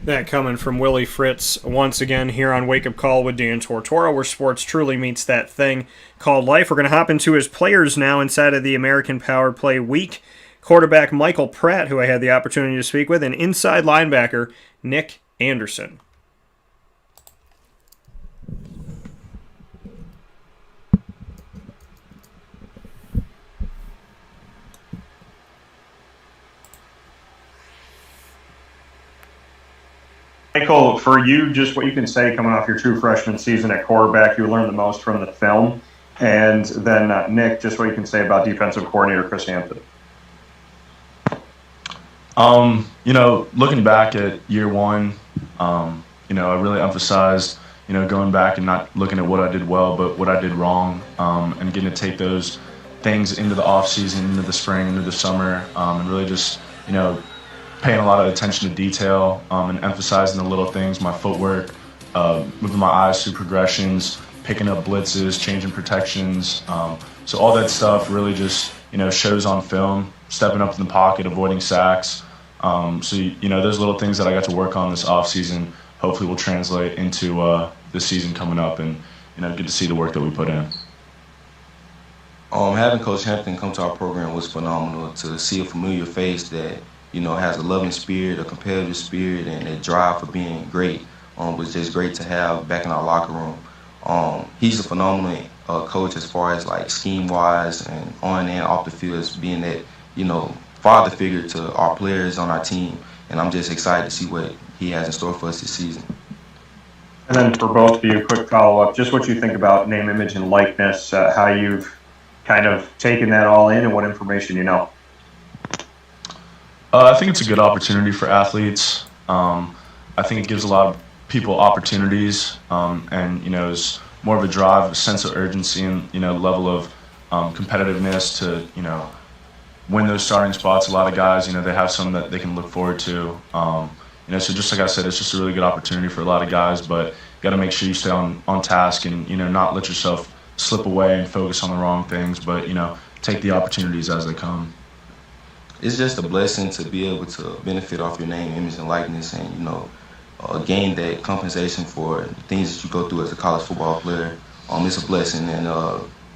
That coming from Willie Fritz once again here on Wake Up Call with Dan Tortora, where sports truly meets that thing called life. We're going to hop into his players now inside of the American Power Play Week. Quarterback Michael Pratt, who I had the opportunity to speak with, and inside linebacker Nick Anderson. Michael, for you, just what you can say coming off your true freshman season at quarterback, you learned the most from the film. And then Nick, just what you can say about defensive coordinator Chris Hampton. Looking back at year one, I really emphasized, going back and not looking at what I did well, but what I did wrong, and getting to take those things into the off season, into the spring, into the summer, and really just, paying a lot of attention to detail, and emphasizing the little things, my footwork, moving my eyes through progressions, picking up blitzes, changing protections. So all that stuff really just, shows on film, stepping up in the pocket, avoiding sacks. Those little things that I got to work on this offseason hopefully will translate into this season coming up and, get to see the work that we put in. Having Coach Hampton come to our program was phenomenal. To see a familiar face that, has a loving spirit, a competitive spirit, and a drive for being great was just great to have back in our locker room. He's a phenomenal coach as far as like scheme-wise and on and off the field, as being that, father figure to our players on our team. And I'm just excited to see what he has in store for us this season. And then for both of you, quick follow-up, just what you think about name, image, and likeness, how you've kind of taken that all in and what information you know. I think it's a good opportunity for athletes. I think it gives a lot of people opportunities, and is more of a drive, a sense of urgency, and level of competitiveness to win those starting spots. A lot of guys, they have some that they can look forward to. So just like I said, it's just a really good opportunity for a lot of guys, but you got to make sure you stay on task and not let yourself slip away and focus on the wrong things, but take the opportunities as they come. It's just a blessing to be able to benefit off your name, image, and likeness, and gain that compensation for the things that you go through as a college football player. It's a blessing, and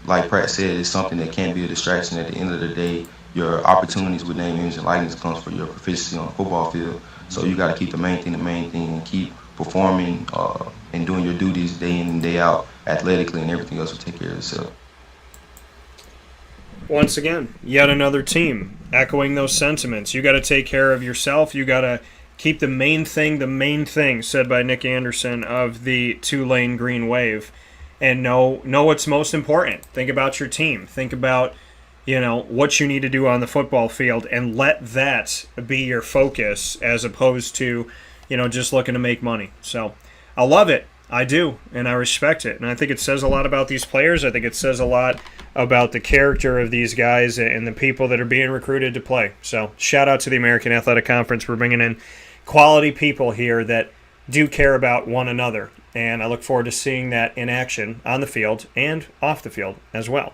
like Pratt said, it's something that can't be a distraction. At the end of the day, your opportunities with name, image, and likeness comes for your proficiency on the football field. So you got to keep the main thing, and keep performing and doing your duties day in and day out athletically, and everything else will take care of itself. Once again, yet another team echoing those sentiments. You got to take care of yourself. You got to keep the main thing, said by Nick Anderson of the Tulane Green Wave, and know what's most important. Think about your team. Think about, what you need to do on the football field, and let that be your focus as opposed to, just looking to make money. So I love it. I do, and I respect it. And I think it says a lot about these players. I think it says a lot about the character of these guys and the people that are being recruited to play. So shout out to the American Athletic Conference for bringing in quality people here that do care about one another. And I look forward to seeing that in action on the field and off the field as well.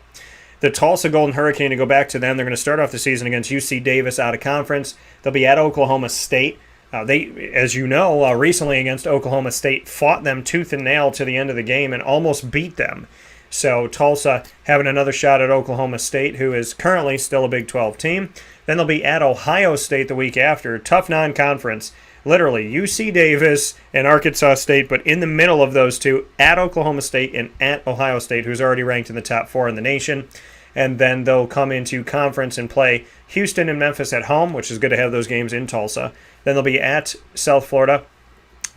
The Tulsa Golden Hurricane, to go back to them, they're going to start off the season against UC Davis out of conference. They'll be at Oklahoma State. They, as you know, recently against Oklahoma State, fought them tooth and nail to the end of the game and almost beat them. So Tulsa having another shot at Oklahoma State, who is currently still a Big 12 team. Then they'll be at Ohio State the week after. Tough non-conference. Literally, UC Davis and Arkansas State, but in the middle of those two, at Oklahoma State and at Ohio State, who's already ranked in the top 4 in the nation. And then they'll come into conference and play Houston and Memphis at home, which is good to have those games in Tulsa. Then they'll be at South Florida,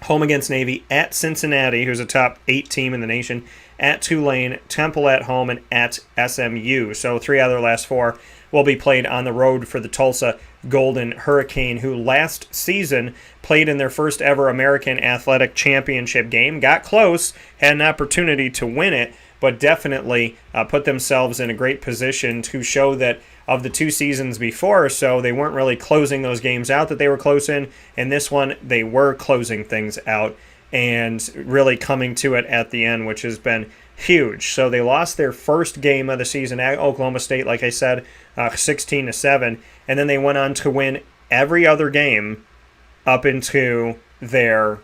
home against Navy, at Cincinnati, who's a top 8 team in the nation, at Tulane, Temple at home, and at SMU. So 3 out of their last 4 will be played on the road for the Tulsa Golden Hurricane, who last season played in their first ever American Athletic Championship game. Got close, had an opportunity to win it, but definitely put themselves in a great position to show that of the 2 seasons before or so, they weren't really closing those games out that they were close in. In this one, they were closing things out and really coming to it at the end, which has been huge. So they lost their first game of the season at Oklahoma State, like I said, 16-7, and then they went on to win every other game up into their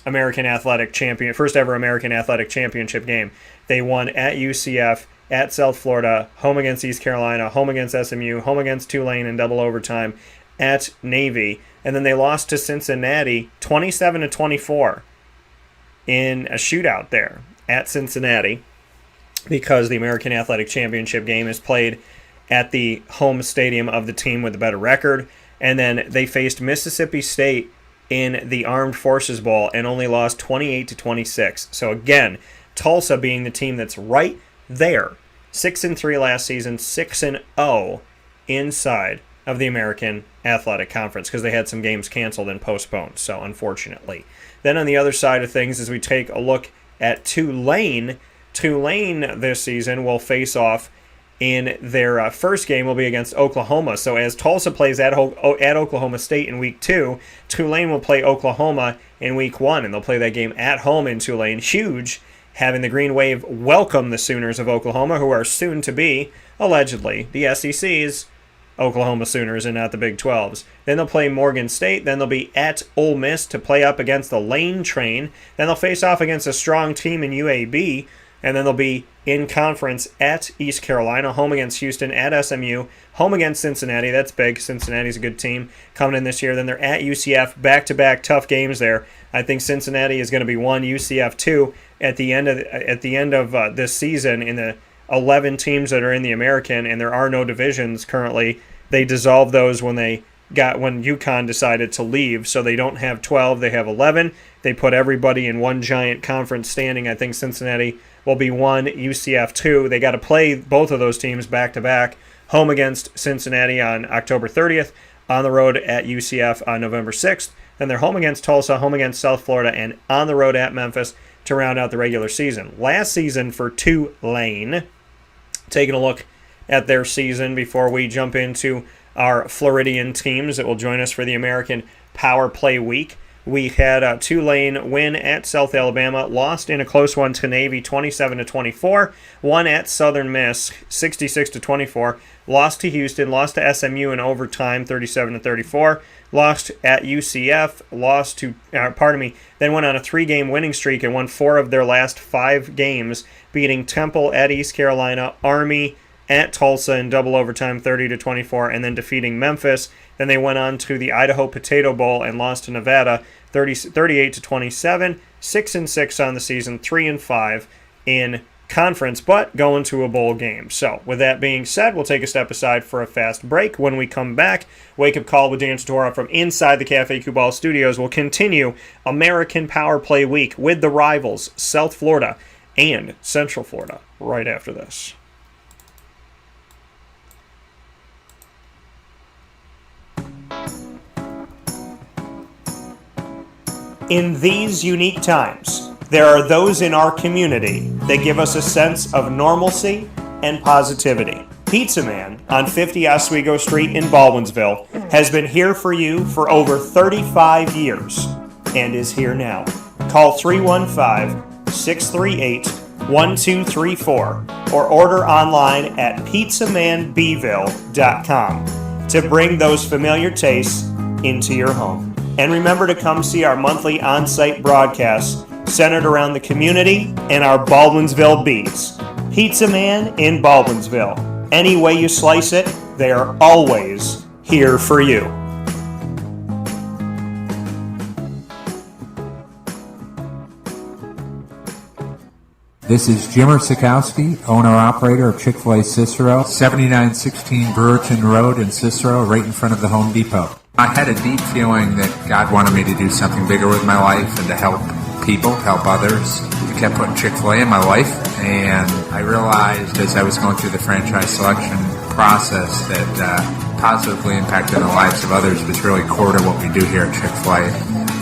first ever American Athletic Championship game. They won at UCF, at South Florida, home against East Carolina, home against SMU, home against Tulane in double overtime, at Navy, and then they lost to Cincinnati 27-24 in a shootout there at Cincinnati, because the American Athletic Championship game is played at the home stadium of the team with the better record. And then they faced Mississippi State in the Armed Forces Bowl and only lost 28-26. So again, Tulsa being the team that's right there. 6-3 last season, 6-0 inside of the American Athletic Conference because they had some games canceled and postponed, so unfortunately. Then on the other side of things, as we take a look at Tulane this season will face off in their first game will be against Oklahoma. So as Tulsa plays at Oklahoma State in Week 2, Tulane will play Oklahoma in Week 1, and they'll play that game at home in Tulane. Huge, having the Green Wave welcome the Sooners of Oklahoma, who are soon to be, allegedly, the SEC's Oklahoma Sooners and not the Big 12s. Then they'll play Morgan State. Then they'll be at Ole Miss to play up against the Lane Train. Then they'll face off against a strong team in UAB. And then they'll be in conference at East Carolina, home against Houston, at SMU, home against Cincinnati. That's big. Cincinnati's a good team coming in this year. Then they're at UCF, back-to-back tough games there. I think Cincinnati is going to be 1, UCF 2 at the end of this season in the 11 teams that are in the American, and there are no divisions currently. They dissolved those when UConn decided to leave, so they don't have 12, they have 11. They put everybody in one giant conference standing. I think Cincinnati will be 1, UCF 2. They got to play both of those teams back-to-back, home against Cincinnati on October 30th, on the road at UCF on November 6th. Then they're home against Tulsa, home against South Florida, and on the road at Memphis to round out the regular season. Last season for Tulane, taking a look at their season before we jump into our Floridian teams that will join us for the American Power Play Week. We had Tulane win at South Alabama, lost in a close one to Navy 27-24, won at Southern Miss 66-24, lost to Houston, lost to SMU in overtime 37-34, lost at UCF, then went on a 3-game winning streak and won 4 of their last 5 games, beating Temple at East Carolina, Army at Tulsa in double overtime 30-24, and then defeating Memphis. Then they went on to the Idaho Potato Bowl and lost to Nevada 38-27, 6-6 on the season, 3-5 in conference, but going to a bowl game. So with that being said, we'll take a step aside for a fast break. When we come back, Wake Up Call with Dan Tortora from inside the Cafe Cubal studios will continue American Power Play Week with the rivals South Florida and Central Florida right after this. In these unique times, there are those in our community that give us a sense of normalcy and positivity. Pizza Man on 50 Oswego Street in Baldwinsville has been here for you for over 35 years and is here now. Call 315-638-1234 or order online at pizzamanbville.com to bring those familiar tastes into your home. And remember to come see our monthly on-site broadcasts centered around the community and our Baldwinsville beats. Pizza Man in Baldwinsville. Any way you slice it, they are always here for you. This is Jimmer Sikowski, owner-operator of Chick-fil-A Cicero, 7916 Brewerton Road in Cicero, right in front of the Home Depot. I had a deep feeling that God wanted me to do something bigger with my life and to help people, help others. I kept putting Chick-fil-A in my life, and I realized as I was going through the franchise selection process that positively impacting the lives of others was really core to what we do here at Chick-fil-A.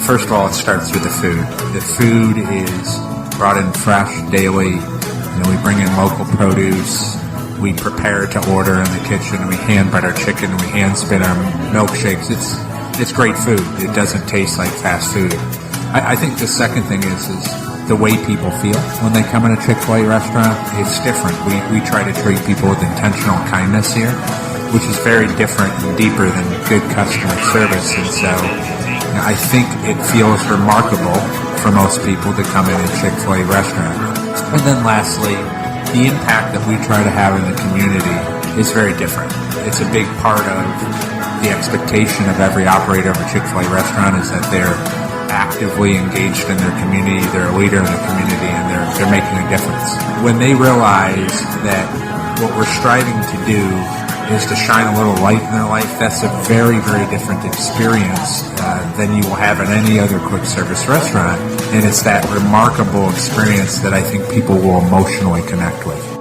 First of all, it starts with the food. The food is brought in fresh daily. We bring in local produce. We prepare to order in the kitchen. We hand bread our chicken. We hand spin our milkshakes. It's great food. It doesn't taste like fast food. I think the second thing is the way people feel when they come in a Chick-fil-A restaurant. It's different. We try to treat people with intentional kindness here, which is very different and deeper than good customer service. And so I think it feels remarkable for most people to come in a Chick-fil-A restaurant. And then lastly, the impact that we try to have in the community is very different. It's a big part of the expectation of every operator of a Chick-fil-A restaurant is that they're actively engaged in their community, they're a leader in the community, and they're making a difference. When they realize that what we're striving to do is to shine a little light in their life, that's a very, very different experience than you will have at any other quick service restaurant. And it's that remarkable experience that I think people will emotionally connect with.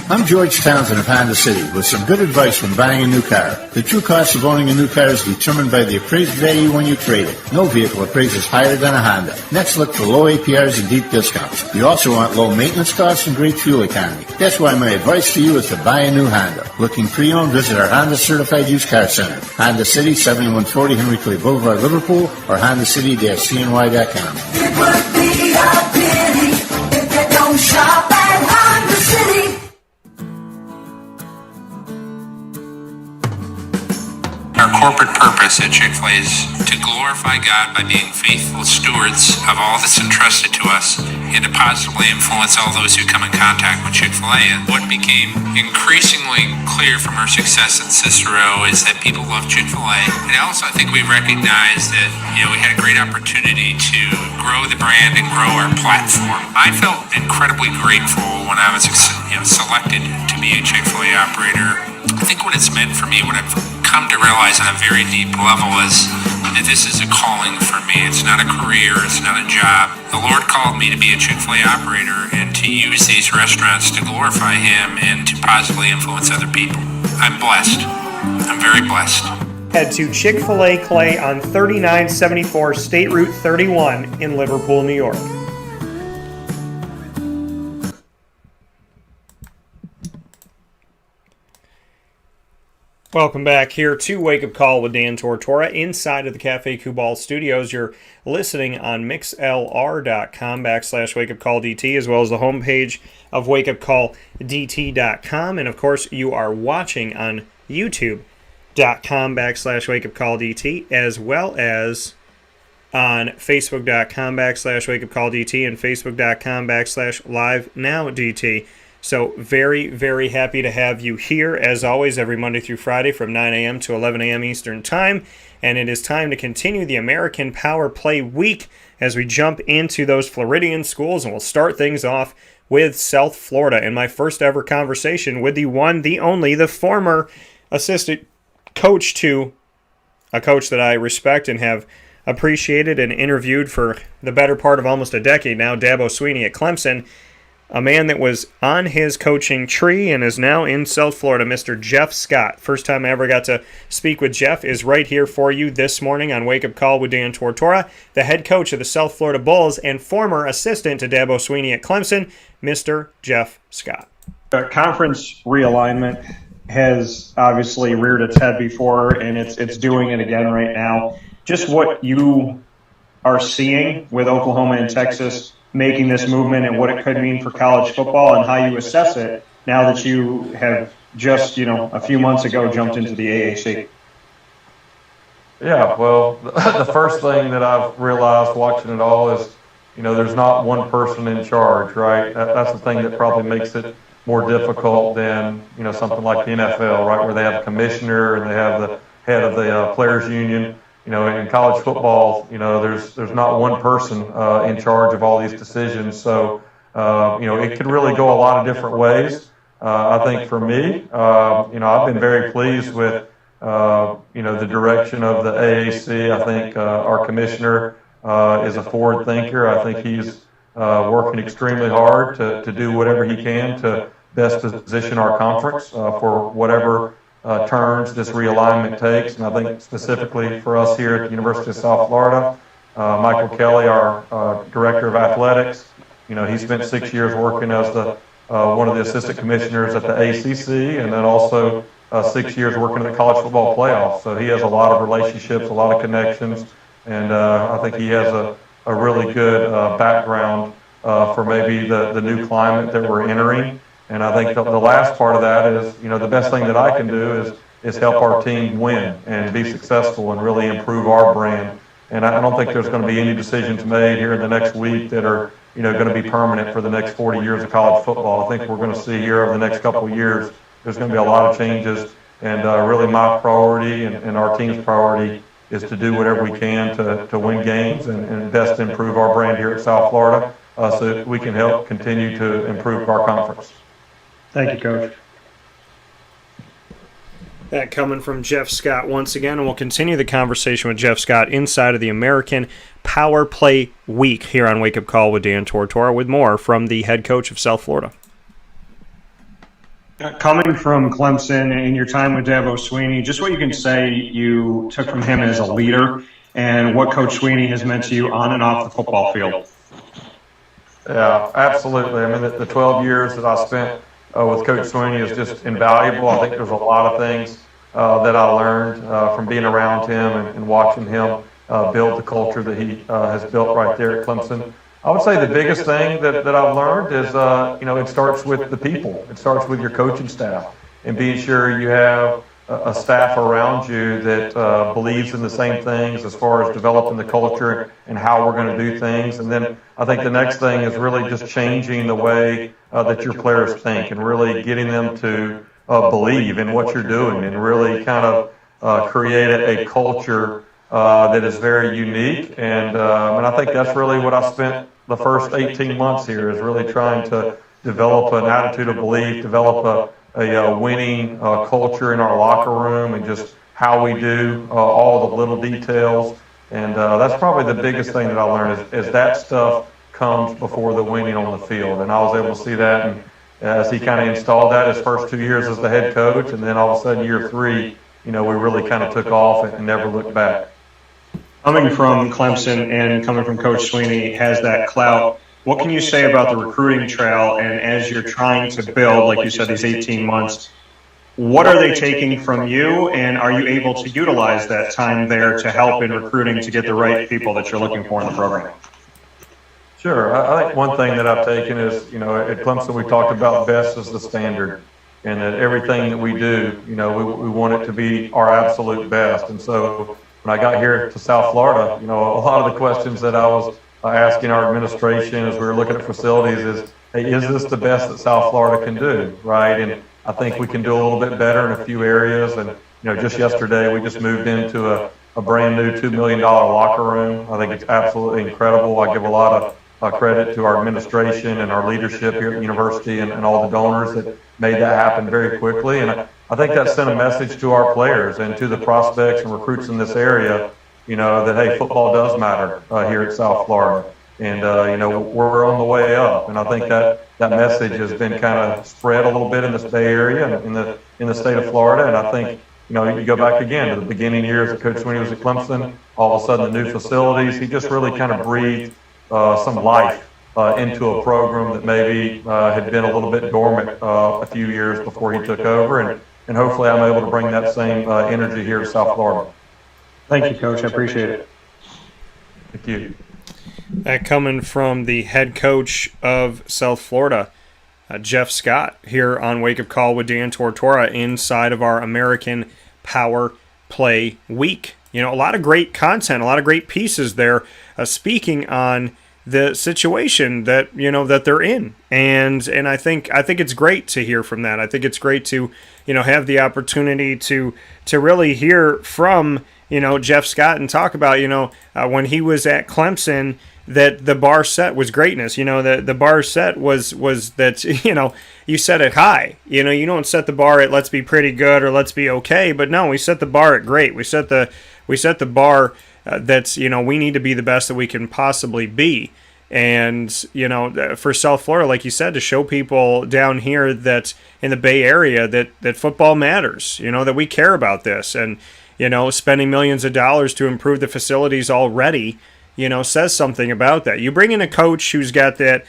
I'm George Townsend of Honda City with some good advice when buying a new car. The true cost of owning a new car is determined by the appraised value when you trade it. No vehicle appraises higher than a Honda. Next, look for low APRs and deep discounts. You also want low maintenance costs and great fuel economy. That's why my advice to you is to buy a new Honda. Looking pre-owned, visit our Honda Certified Used Car Center. Honda City, 7140 Henry Clay Boulevard, Liverpool, or HondaCity-CNY.com. It would be a pity if you don't shop at Honda City. Our corporate purpose at Chick-fil-A is to glorify God by being faithful stewards of all that's entrusted to us and to positively influence all those who come in contact with Chick-fil-A. And what became increasingly clear from our success at Cicero is that people love Chick-fil-A. And also I think we recognized that, we had a great opportunity to grow the brand and grow our platform. I felt incredibly grateful when I was selected to be a Chick-fil-A operator. I think what it's meant for me, what I've come to realize on a very deep level is that this is a calling for me. It's not a career, it's not a job. The Lord called me to be a Chick-fil-A operator and to use these restaurants to glorify Him and to positively influence other people. I'm blessed. I'm very blessed. Head to Chick-fil-A Clay on 3974 State Route 31 in Liverpool, New York. Welcome back here to Wake Up Call with Dan Tortora inside of the Cafe Football studios. You're listening on mixlr.com/wakeupcalldt as well as the homepage of wakeupcalldt.com. And of course, you are watching on youtube.com/wakeupcalldt as well as on facebook.com/wakeupcalldt and facebook.com/livenowdt. So very, very happy to have you here, as always, every Monday through Friday from 9 a.m. to 11 a.m. Eastern Time. And it is time to continue the American Power Play Week as we jump into those Floridian schools. And we'll start things off with South Florida. And my first ever conversation with the one, the only, the former assistant coach to a coach that I respect and have appreciated and interviewed for the better part of almost a decade now, Dabo Swinney at Clemson. A man that was on his coaching tree and is now in South Florida, Mr. Jeff Scott. First time I ever got to speak with Jeff is right here for you this morning on Wake Up Call with Dan Tortora, the head coach of the South Florida Bulls and former assistant to Dabo Swinney at Clemson, Mr. Jeff Scott. Conference realignment has obviously reared its head before, and it's doing it again right now. Just what you are seeing with Oklahoma and Texas making this movement and what it could mean for college football and how you assess it now that you have just, a few months ago jumped into the AAC. Yeah, well, the first thing that I've realized watching it all is, there's not one person in charge, right? That's the thing that probably makes it more difficult than, something like the NFL, right, where they have a commissioner and they have the head of the players union. In college football, there's not one person in charge of all these decisions. So, it could really go a lot of different ways. I think for me, I've been very pleased with, the direction of the AAC. I think our commissioner is a forward thinker. I think he's working extremely hard to do whatever he can to best position our conference for whatever turns this realignment takes. And I think specifically for us here at the University of South Florida, Michael Kelly, our director of athletics, he spent 6 years working as the one of the assistant commissioners at the ACC, and then also 6 years working at the college football playoff. So he has a lot of relationships, a lot of connections, and I think he has a really good background for maybe the new climate that we're entering. And I think the last part of that is, the best thing that I can do is help our team win and be successful and really improve our brand. And I don't think there's going to be any decisions made here in the next week that are, going to be permanent for the next 40 years of college football. I think we're going to see here over the next couple of years, there's going to be a lot of changes. And really my priority and our team's priority is to do whatever we can to win games and best improve our brand here at South Florida so that we can help continue to improve our conference. Thank you, Coach. That coming from Jeff Scott once again, and we'll continue the conversation with Jeff Scott inside of the American Power Play Week here on Wake Up Call with Dan Tortora, with more from the head coach of South Florida. Coming from Clemson and your time with Dabo Swinney, just what you can say you took from him as a leader and what Coach Swinney has meant to you on and off the football field. Yeah, absolutely. I mean, the 12 years that I spent with Coach Swinney is just invaluable. I think there's a lot of things that I learned from being around him and watching him build the culture that he has built right there at Clemson. I would say the biggest thing that I've learned is, it starts with the people. It starts with your coaching staff and being sure you have a staff around you that believes in the same things as far as developing the culture and how we're going to do things. And then I think the next thing is really just changing the way that your players think and really getting them to believe in what you're doing and really kind of create a culture that is very unique. And I think that's really what I spent the first 18 months here, is really trying to develop an attitude of belief, develop a winning culture in our locker room, and just how we do all the little details. And that's probably the biggest thing that I learned is that stuff comes before the winning on the field. And I was able to see that, and as he kind of installed that his first 2 years as the head coach, and then all of a sudden year 3, we really kind of took off and never looked back. Coming from Clemson and coming from Coach Swinney has that clout. What can you say about the recruiting trail, and as you're trying to build, like you said, these 18 months, what are they taking from you, and are you able to utilize that time there to help in recruiting to get the right people that you're looking for in the program? Sure. I think one thing that I've taken is, at Clemson we talked about best is the standard, and that everything that we do, we want it to be our absolute best. And so when I got here to South Florida, a lot of the questions that I was asking our administration as we were looking at facilities is, hey, is this the best that South Florida can do, right? And I think we can do a little bit better in a few areas. And, just yesterday we just moved into a brand new $2 million locker room. I think it's absolutely incredible. I give a lot of credit to our administration and our leadership here at the university and all the donors that made that happen very quickly. And I think that sent a message to our players and to the prospects and recruits in this area, that, hey, football does matter here at South Florida. And, we're on the way up. And I think that message has been kind of spread a little bit in this Bay Area and in the state of Florida. And I think, you go back again to the beginning years that Coach Swinney was at Clemson, all of a sudden the new facilities, he just really kind of breathed some life into a program that maybe had been a little bit dormant a few years before he took over. And hopefully I'm able to bring that same energy here to South Florida. Thank you, Coach. I appreciate it. Thank you. That coming from the head coach of South Florida, Jeff Scott, here on Wake Up Call with Dan Tortora inside of our American Power Play Week. A lot of great content, a lot of great pieces there, speaking on the situation that that they're in, and I think it's great to hear from that. I think it's great to have the opportunity to really hear from Jeff Scott and talk about when he was at Clemson, that the bar set was greatness. The bar set was that you set it high. You don't set the bar at let's be pretty good or let's be okay, but no, we set the bar at great. We set the bar that's we need to be the best that we can possibly be. And for South Florida, like you said, to show people down here that in the Bay Area that football matters, that we care about this, and spending millions of dollars to improve the facilities already says something about that. You bring in a coach who's got that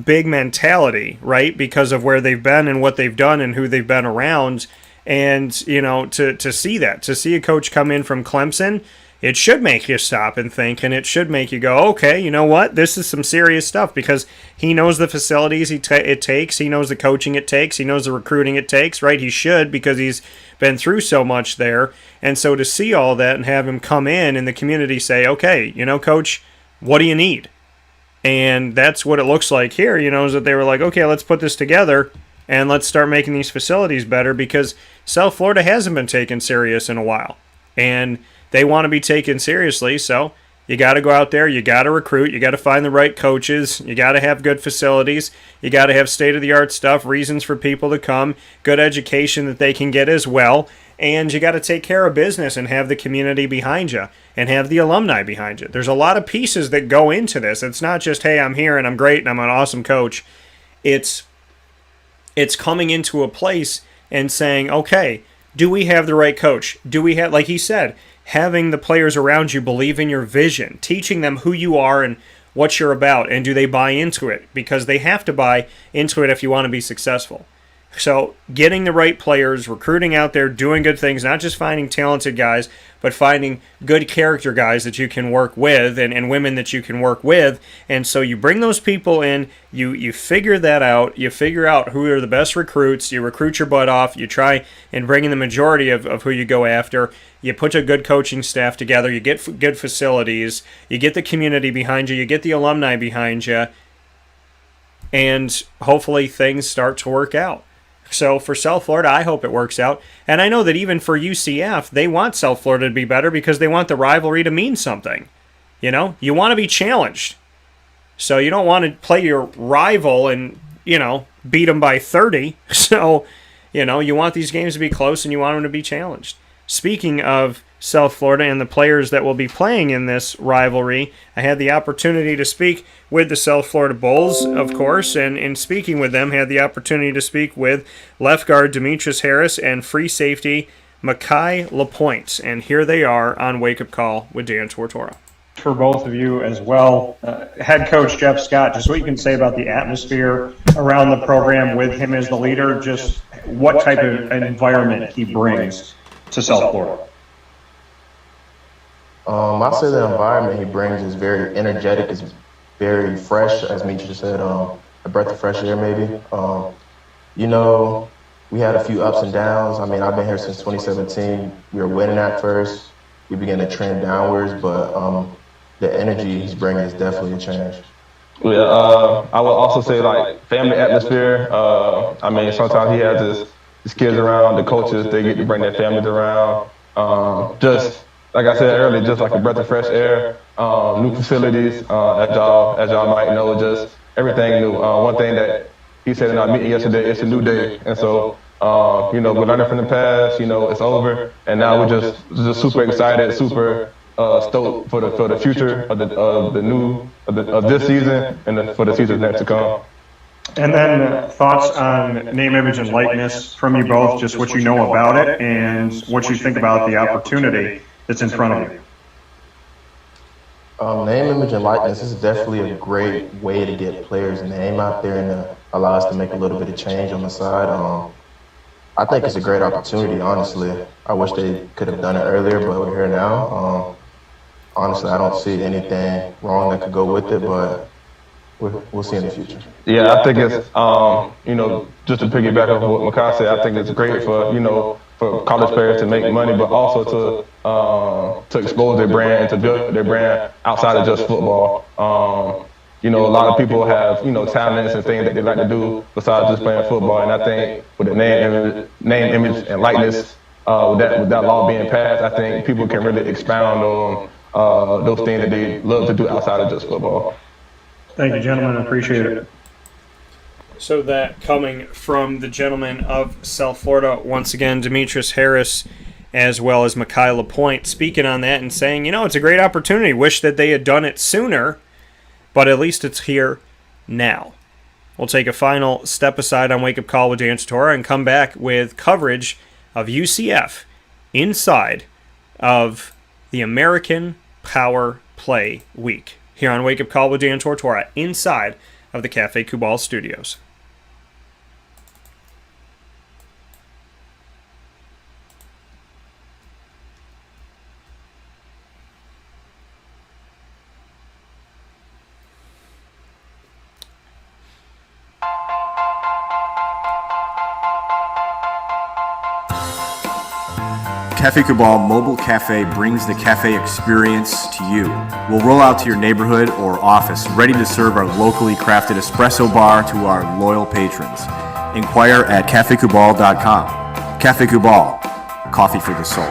big mentality, right, because of where they've been and what they've done and who they've been around. And to see a coach come in from Clemson, it should make you stop and think, and it should make you go, okay, you know what? This is some serious stuff, because he knows the facilities it takes. He knows the coaching it takes. He knows the recruiting it takes, right? He should, because he's been through so much there. And so to see all that and have him come in and the community say, okay, Coach, what do you need? And that's what it looks like here, is that they were like, okay, let's put this together and let's start making these facilities better, because South Florida hasn't been taken serious in a while. And they want to be taken seriously, so You got to go out there. You got to recruit. You got to find the right coaches. You got to have good facilities. You got to have state-of-the-art stuff, reasons for people to come, good education that they can get as well. And you got to take care of business and have the community behind you and have the alumni behind you. There's a lot of pieces that go into this. It's not just, hey, I'm here and I'm great and I'm an awesome coach. It's coming into a place and saying, okay, do we have the right coach? Do we have, like he said, having the players around you believe in your vision, teaching them who you are and what you're about, and do they buy into it? Because they have to buy into it if you want to be successful. So getting the right players, recruiting out there, doing good things, not just finding talented guys, but finding good character guys that you can work with and women that you can work with. And so you bring those people in, you figure that out, you figure out who are the best recruits, you recruit your butt off, you try and bring in the majority of who you go after, you put a good coaching staff together, you get good facilities, you get the community behind you, you get the alumni behind you, and hopefully things start to work out. So for South Florida, I hope it works out. And I know that even for UCF, they want South Florida to be better because they want the rivalry to mean something. You know, you want to be challenged. So you don't want to play your rival and, beat them by 30. So, you want these games to be close and you want them to be challenged. Speaking of South Florida and the players that will be playing in this rivalry, I had the opportunity to speak with the South Florida Bulls, of course, and in speaking with them, had the opportunity to speak with left guard Demetrius Harris and free safety Makai LaPointe. And here they are on Wake Up Call with Dan Tortora. For both of you as well, head coach Jeff Scott, just what you can say about the atmosphere around the program with him as the leader, just what type of environment he brings to South Florida. I'd say the environment he brings is very energetic, it's very fresh, as Mitch just said, a breath of fresh air maybe. We had a few ups and downs. I mean, I've been here since 2017. We were winning at first. We began to trend downwards, but the energy he's bringing is definitely a change. Yeah, I would also say family atmosphere. Sometimes he has his kids around, the coaches, they get to bring their families around. Just like I said earlier, just like a breath of fresh air, new facilities, as y'all might know, just everything new. One thing that he said in our meeting yesterday, it's a new day. And so, we're learning from the past, it's over. And now we're just super excited, super stoked for the future of this season and for the seasons next to come. And then thoughts on name, image, and likeness from you both, just what you know about it and what you think about the opportunity that's in front of you. Name, image, and likeness is definitely a great way to get players' name out there and allow us to make a little bit of change on the side. I think it's a great opportunity, honestly. I wish they could have done it earlier, but we're here now. Honestly, I don't see anything wrong that could go with it, but we'll see in the future. Yeah, I think it's, just to piggyback off what Makai said, I think it's great for college players to make money, but also to expose their brand and to build their brand outside of just football. A lot of people have, talents and things that they like to do besides just playing football. And I think with the name, image, and likeness, with that law being passed, I think people can really expound on those things that they love to do outside of just football. Thank you, gentlemen. I appreciate it. So that coming from the gentleman of South Florida, once again, Demetrius Harris, as well as Makai LaPointe, speaking on that and saying, it's a great opportunity. Wish that they had done it sooner, but at least it's here now. We'll take a final step aside on Wake Up Call with Dan Tortora and come back with coverage of UCF inside of the American Power Play Week here on Wake Up Call with Dan Tortora inside of the Cafe Kubal studios. Cafe Kubal Mobile Cafe brings the cafe experience to you. We'll roll out to your neighborhood or office, ready to serve our locally crafted espresso bar to our loyal patrons. Inquire at cafekubal.com. Cafe Kubal, coffee for the soul.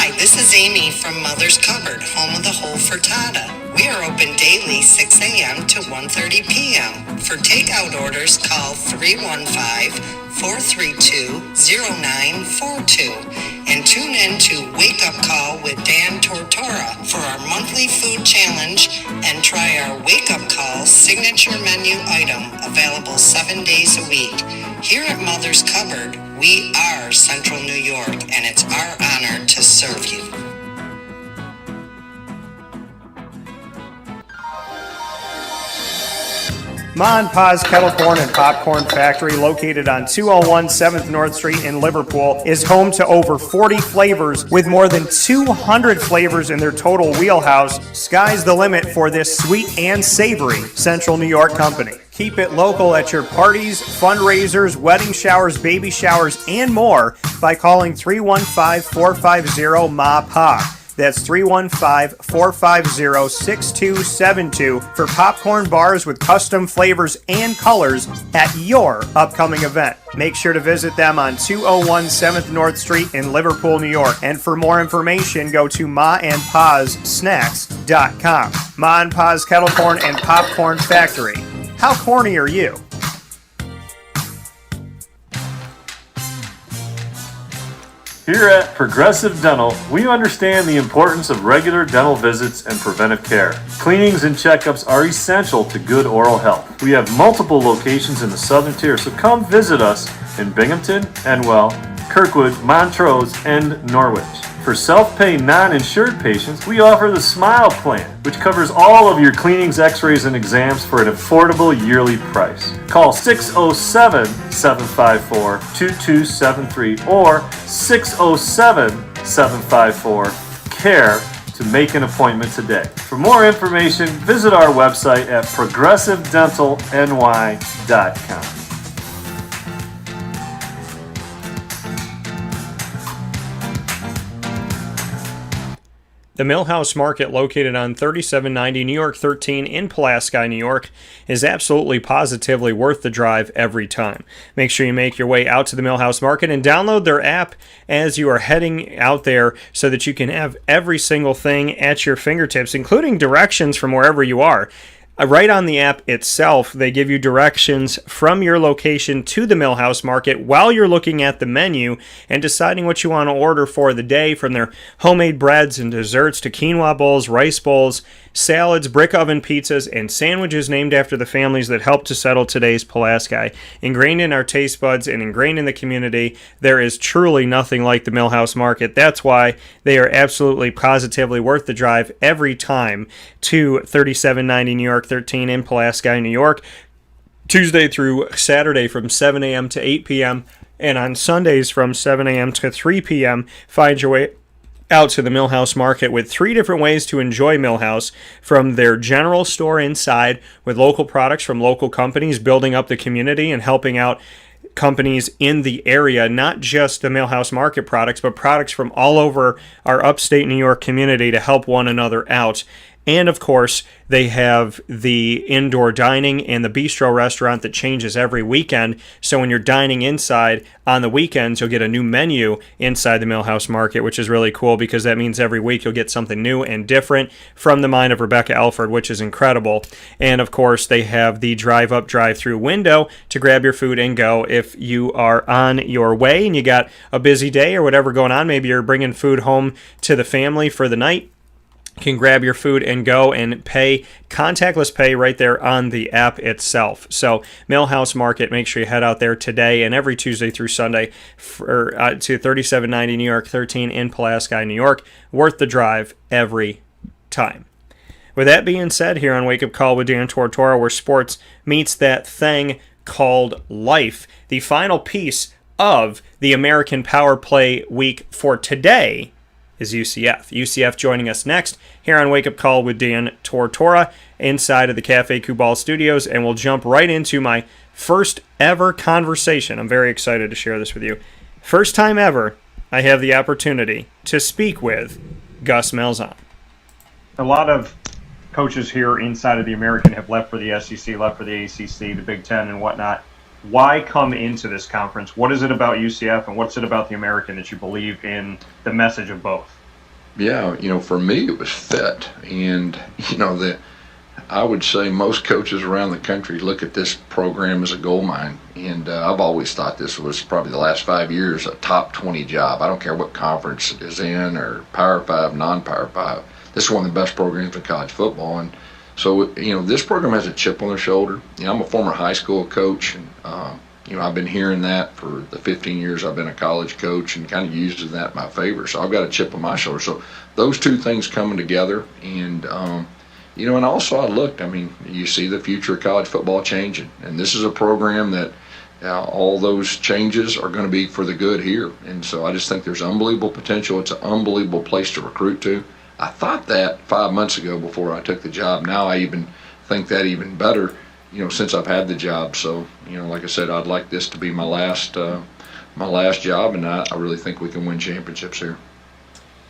Hi, this is Amy from Mother's Cupboard, home of the whole frittata. We are open daily 6 a.m. to 1:30 p.m. For takeout orders, call 315-432-0942 and tune in to Wake Up Call with Dan Tortora for our monthly food challenge and try our Wake Up Call signature menu item available 7 days a week. Here at Mother's Cupboard, we are Central New York, and it's our honor to serve you. Ma and Pa's Kettle Corn and Popcorn Factory, located on 201 7th North Street in Liverpool, is home to over 40 flavors with more than 200 flavors in their total wheelhouse. Sky's the limit for this sweet and savory Central New York company. Keep it local at your parties, fundraisers, wedding showers, baby showers, and more by calling 315-450-MA-PA. That's 315-450-6272 for popcorn bars with custom flavors and colors at your upcoming event. Make sure to visit them on 201 7th North Street in Liverpool, New York. And for more information, go to maandpassnacks.com. Ma and Pa's Kettle Corn and Popcorn Factory. How corny are you? Here at Progressive Dental, we understand the importance of regular dental visits and preventive care. Cleanings and checkups are essential to good oral health. We have multiple locations in the southern tier, so come visit us in Binghamton, Enwell, Kirkwood, Montrose, and Norwich. For self-pay non-insured patients, we offer the Smile Plan, which covers all of your cleanings, x-rays, and exams for an affordable yearly price. Call 607-754-2273 or 607-754-CARE to make an appointment today. For more information, visit our website at progressivedentalny.com. The Millhouse Market, located on 3790 New York 13 in Pulaski, New York, is absolutely positively worth the drive every time. Make sure you make your way out to the Millhouse Market and download their app as you are heading out there so that you can have every single thing at your fingertips, including directions from wherever you are. Right on the app itself, they give you directions from your location to the Millhouse Market while you're looking at the menu and deciding what you want to order for the day, from their homemade breads and desserts to quinoa bowls, rice bowls, salads, brick oven pizzas, and sandwiches named after the families that helped to settle today's Pulaski. Ingrained in our taste buds and ingrained in the community, there is truly nothing like the Millhouse Market. That's why they are absolutely positively worth the drive every time to 3790 New York 13 in Pulaski, New York, Tuesday through Saturday from 7 a.m. to 8 p.m. and on Sundays from 7 a.m. to 3 p.m. Find your way out to the Millhouse Market with 3 different ways to enjoy Millhouse, from their general store inside with local products from local companies, building up the community and helping out companies in the area, not just the Millhouse Market products, but products from all over our upstate New York community to help one another out. And of course, they have the indoor dining and the bistro restaurant that changes every weekend. So when you're dining inside on the weekends, you'll get a new menu inside the Millhouse Market, which is really cool because that means every week you'll get something new and different from the mind of Rebecca Alford, which is incredible. And of course, they have the drive-up, drive-through window to grab your food and go if you are on your way and you got a busy day or whatever going on. Maybe you're bringing food home to the family for the night. Can grab your food and go and pay contactless pay right there on the app itself. So Millhouse Market, make sure you head out there today and every Tuesday through Sunday to 3790 New York 13 in Pulaski, New York. Worth the drive every time. With that being said, here on Wake Up Call with Dan Tortora, where sports meets that thing called life, the final piece of the American Power Play week for today is UCF. UCF joining us next here on Wake Up Call with Dan Tortora inside of the Cafe Kubal studios, and we'll jump right into my first ever conversation. I'm very excited to share this with you. First time ever I have the opportunity to speak with Gus Malzahn. A lot of coaches here inside of the American have left for the SEC, left for the ACC, the Big Ten, and whatnot. Why come into this conference? What is it about UCF and what's it about the American that you believe in the message of both? Yeah, for me it was fit, and I would say most coaches around the country look at this program as a gold mine, and I've always thought this was probably the last 5 years a top 20 job. I don't care what conference it is in or Power 5, non-Power 5. This is one of the best programs in college football, and so this program has a chip on their shoulder. I'm a former high school coach, and I've been hearing that for the 15 years I've been a college coach, and kind of using that in my favor. So I've got a chip on my shoulder. So those two things coming together, and and also I looked. You see the future of college football changing, and this is a program that all those changes are going to be for the good here. And so I just think there's unbelievable potential. It's an unbelievable place to recruit to. I thought that 5 months ago before I took the job. Now I even think that even better, since I've had the job. So, like I said, I'd like this to be my last job, and I really think we can win championships here.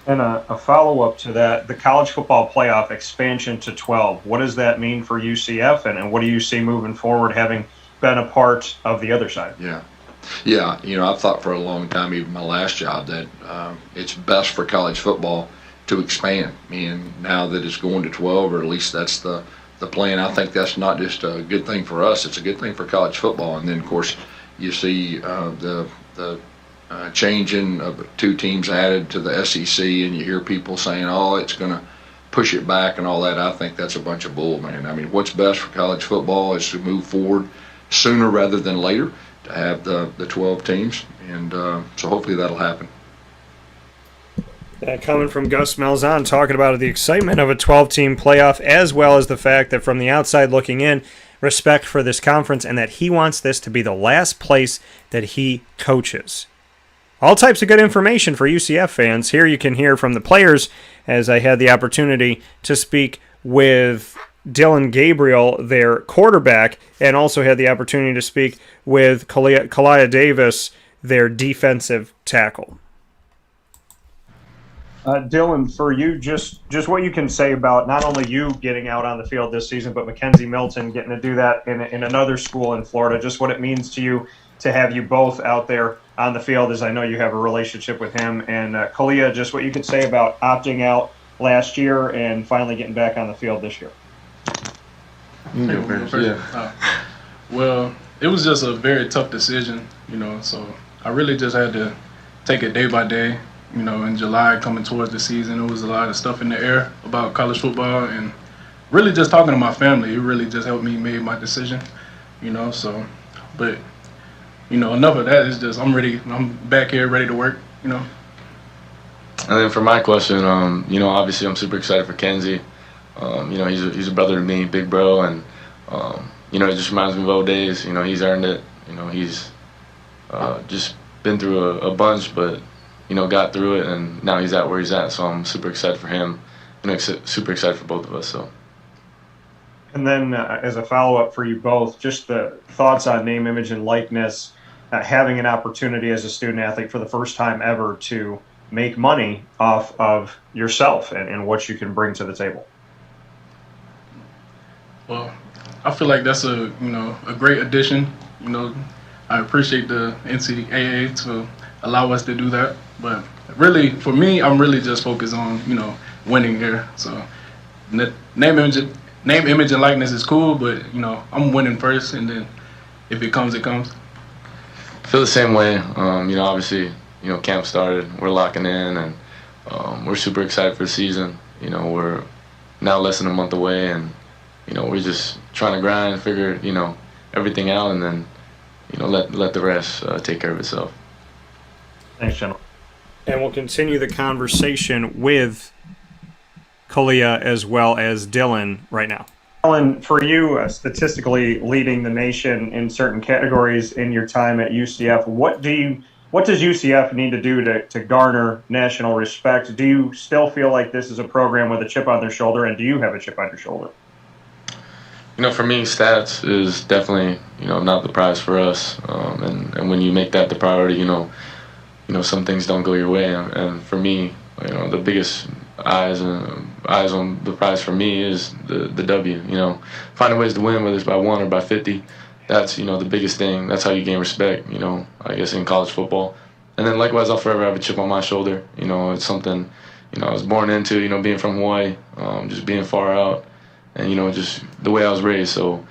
And a follow-up to that, the college football playoff expansion to 12, what does that mean for UCF, and what do you see moving forward, having been a part of the other side? Yeah, I've thought for a long time, even my last job, that it's best for college football to expand. And now that it's going to 12, or at least that's the plan, I think that's not just a good thing for us, it's a good thing for college football. And then, of course, you see the changing of 2 teams added to the SEC, and you hear people saying, oh, it's going to push it back and all that. I think that's a bunch of bull, man. What's best for college football is to move forward sooner rather than later, to have the 12 teams, and so hopefully that'll happen. Coming from Gus Malzahn, talking about the excitement of a 12-team playoff, as well as the fact that from the outside looking in, respect for this conference, and that he wants this to be the last place that he coaches. All types of good information for UCF fans. Here you can hear from the players, as I had the opportunity to speak with Dylan Gabriel, their quarterback, and also had the opportunity to speak with Kalia Davis, their defensive tackle. Dylan, for you, just what you can say about not only you getting out on the field this season, but Mackenzie Milton getting to do that in another school in Florida, just what it means to you to have you both out there on the field, as I know you have a relationship with him. And Kalia, just what you could say about opting out last year and finally getting back on the field this year. Well, it was just a very tough decision, so I really just had to take it day by day. In July, coming towards the season, it was a lot of stuff in the air about college football, and really just talking to my family, it really just helped me make my decision, but enough of that. It's just I'm back here ready to work, And then for my question, obviously I'm super excited for Kenzie. He's a brother to me, big bro, and it just reminds me of old days. He's earned it. He's just been through a bunch, but got through it, and now he's at where he's at. So I'm super excited for him, and super excited for both of us. So. And then, as a follow-up for you both, just the thoughts on name, image, and likeness, having an opportunity as a student athlete for the first time ever to make money off of yourself and what you can bring to the table. Well, I feel like that's a great addition. I appreciate the NCAA to allow us to do that. But really, for me, I'm really just focused on winning here. So name, image, and likeness is cool, but I'm winning first, and then if it comes, it comes. I feel the same way. Obviously, camp started. We're locking in, and we're super excited for the season. We're now less than a month away, and we're just trying to grind and figure everything out, and then let the rest take care of itself. Thanks, gentlemen. And we'll continue the conversation with Kalia as well as Dylan right now. Dylan, for you, statistically leading the nation in certain categories in your time at UCF, what does UCF need to do to garner national respect? Do you still feel like this is a program with a chip on their shoulder, and do you have a chip on your shoulder? For me, stats is definitely, not the prize for us. And when you make that the priority, some things don't go your way. And for me, the biggest eyes on the prize for me is the W. Finding ways to win, whether it's by 1 or by 50. That's, the biggest thing. That's how you gain respect, I guess, in college football. And then likewise, I'll forever have a chip on my shoulder. It's something, I was born into, being from Hawaii, just being far out, and, just the way I was raised. So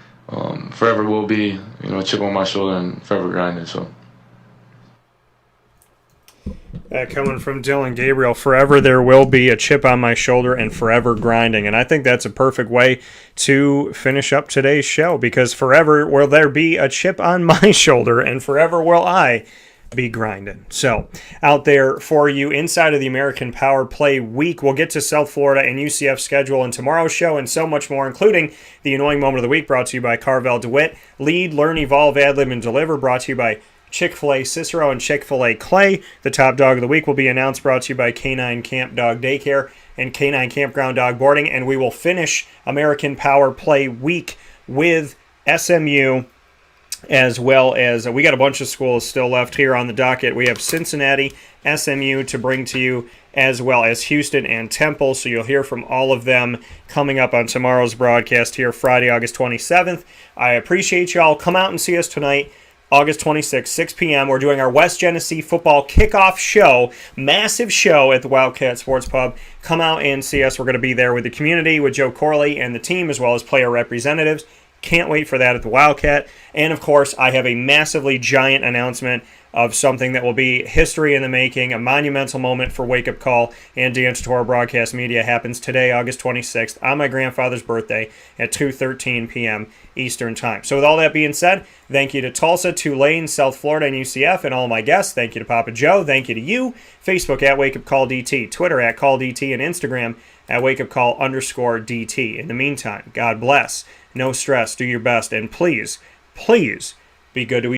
forever will be, a chip on my shoulder and forever grinding. So. Coming from Dylan Gabriel, forever there will be a chip on my shoulder and forever grinding. And I think that's a perfect way to finish up today's show, because forever will there be a chip on my shoulder and forever will I be grinding. So out there for you inside of the American Power Play Week. We'll get to South Florida and UCF schedule in tomorrow's show and so much more, including the Annoying Moment of the Week brought to you by Carvel DeWitt. Lead, Learn, Evolve, Ad-Lib, and Deliver brought to you by Chick-fil-A Cicero and Chick-fil-A Clay. The top dog of the week will be announced, brought to you by Canine Camp Dog Daycare and Canine Campground Dog Boarding. And we will finish American Power Play Week with SMU, as well as we got a bunch of schools still left here on the docket. We have Cincinnati, SMU to bring to you, as well as Houston and Temple. So you'll hear from all of them coming up on tomorrow's broadcast here, Friday, August 27th. I appreciate y'all. Come out and see us tonight, August 26th, 6 p.m. We're doing our West Genesee football kickoff show, massive show at the Wildcat Sports Pub. Come out and see us. We're going to be there with the community, with Joe Corley and the team, as well as player representatives. Can't wait for that at the Wildcat. And, of course, I have a massively giant announcement of something that will be history in the making, a monumental moment for Wake Up Call and Dan Tortora Broadcast Media. Happens today, August 26th, on my grandfather's birthday at 2:13 p.m. Eastern Time. So with all that being said, thank you to Tulsa, Tulane, South Florida, and UCF, and all my guests. Thank you to Papa Joe. Thank you to you. Facebook at Wake Up Call DT, Twitter at Call DT, and Instagram at Wake Up Call _DT. In the meantime, God bless. No stress. Do your best. And please, please be good to each other.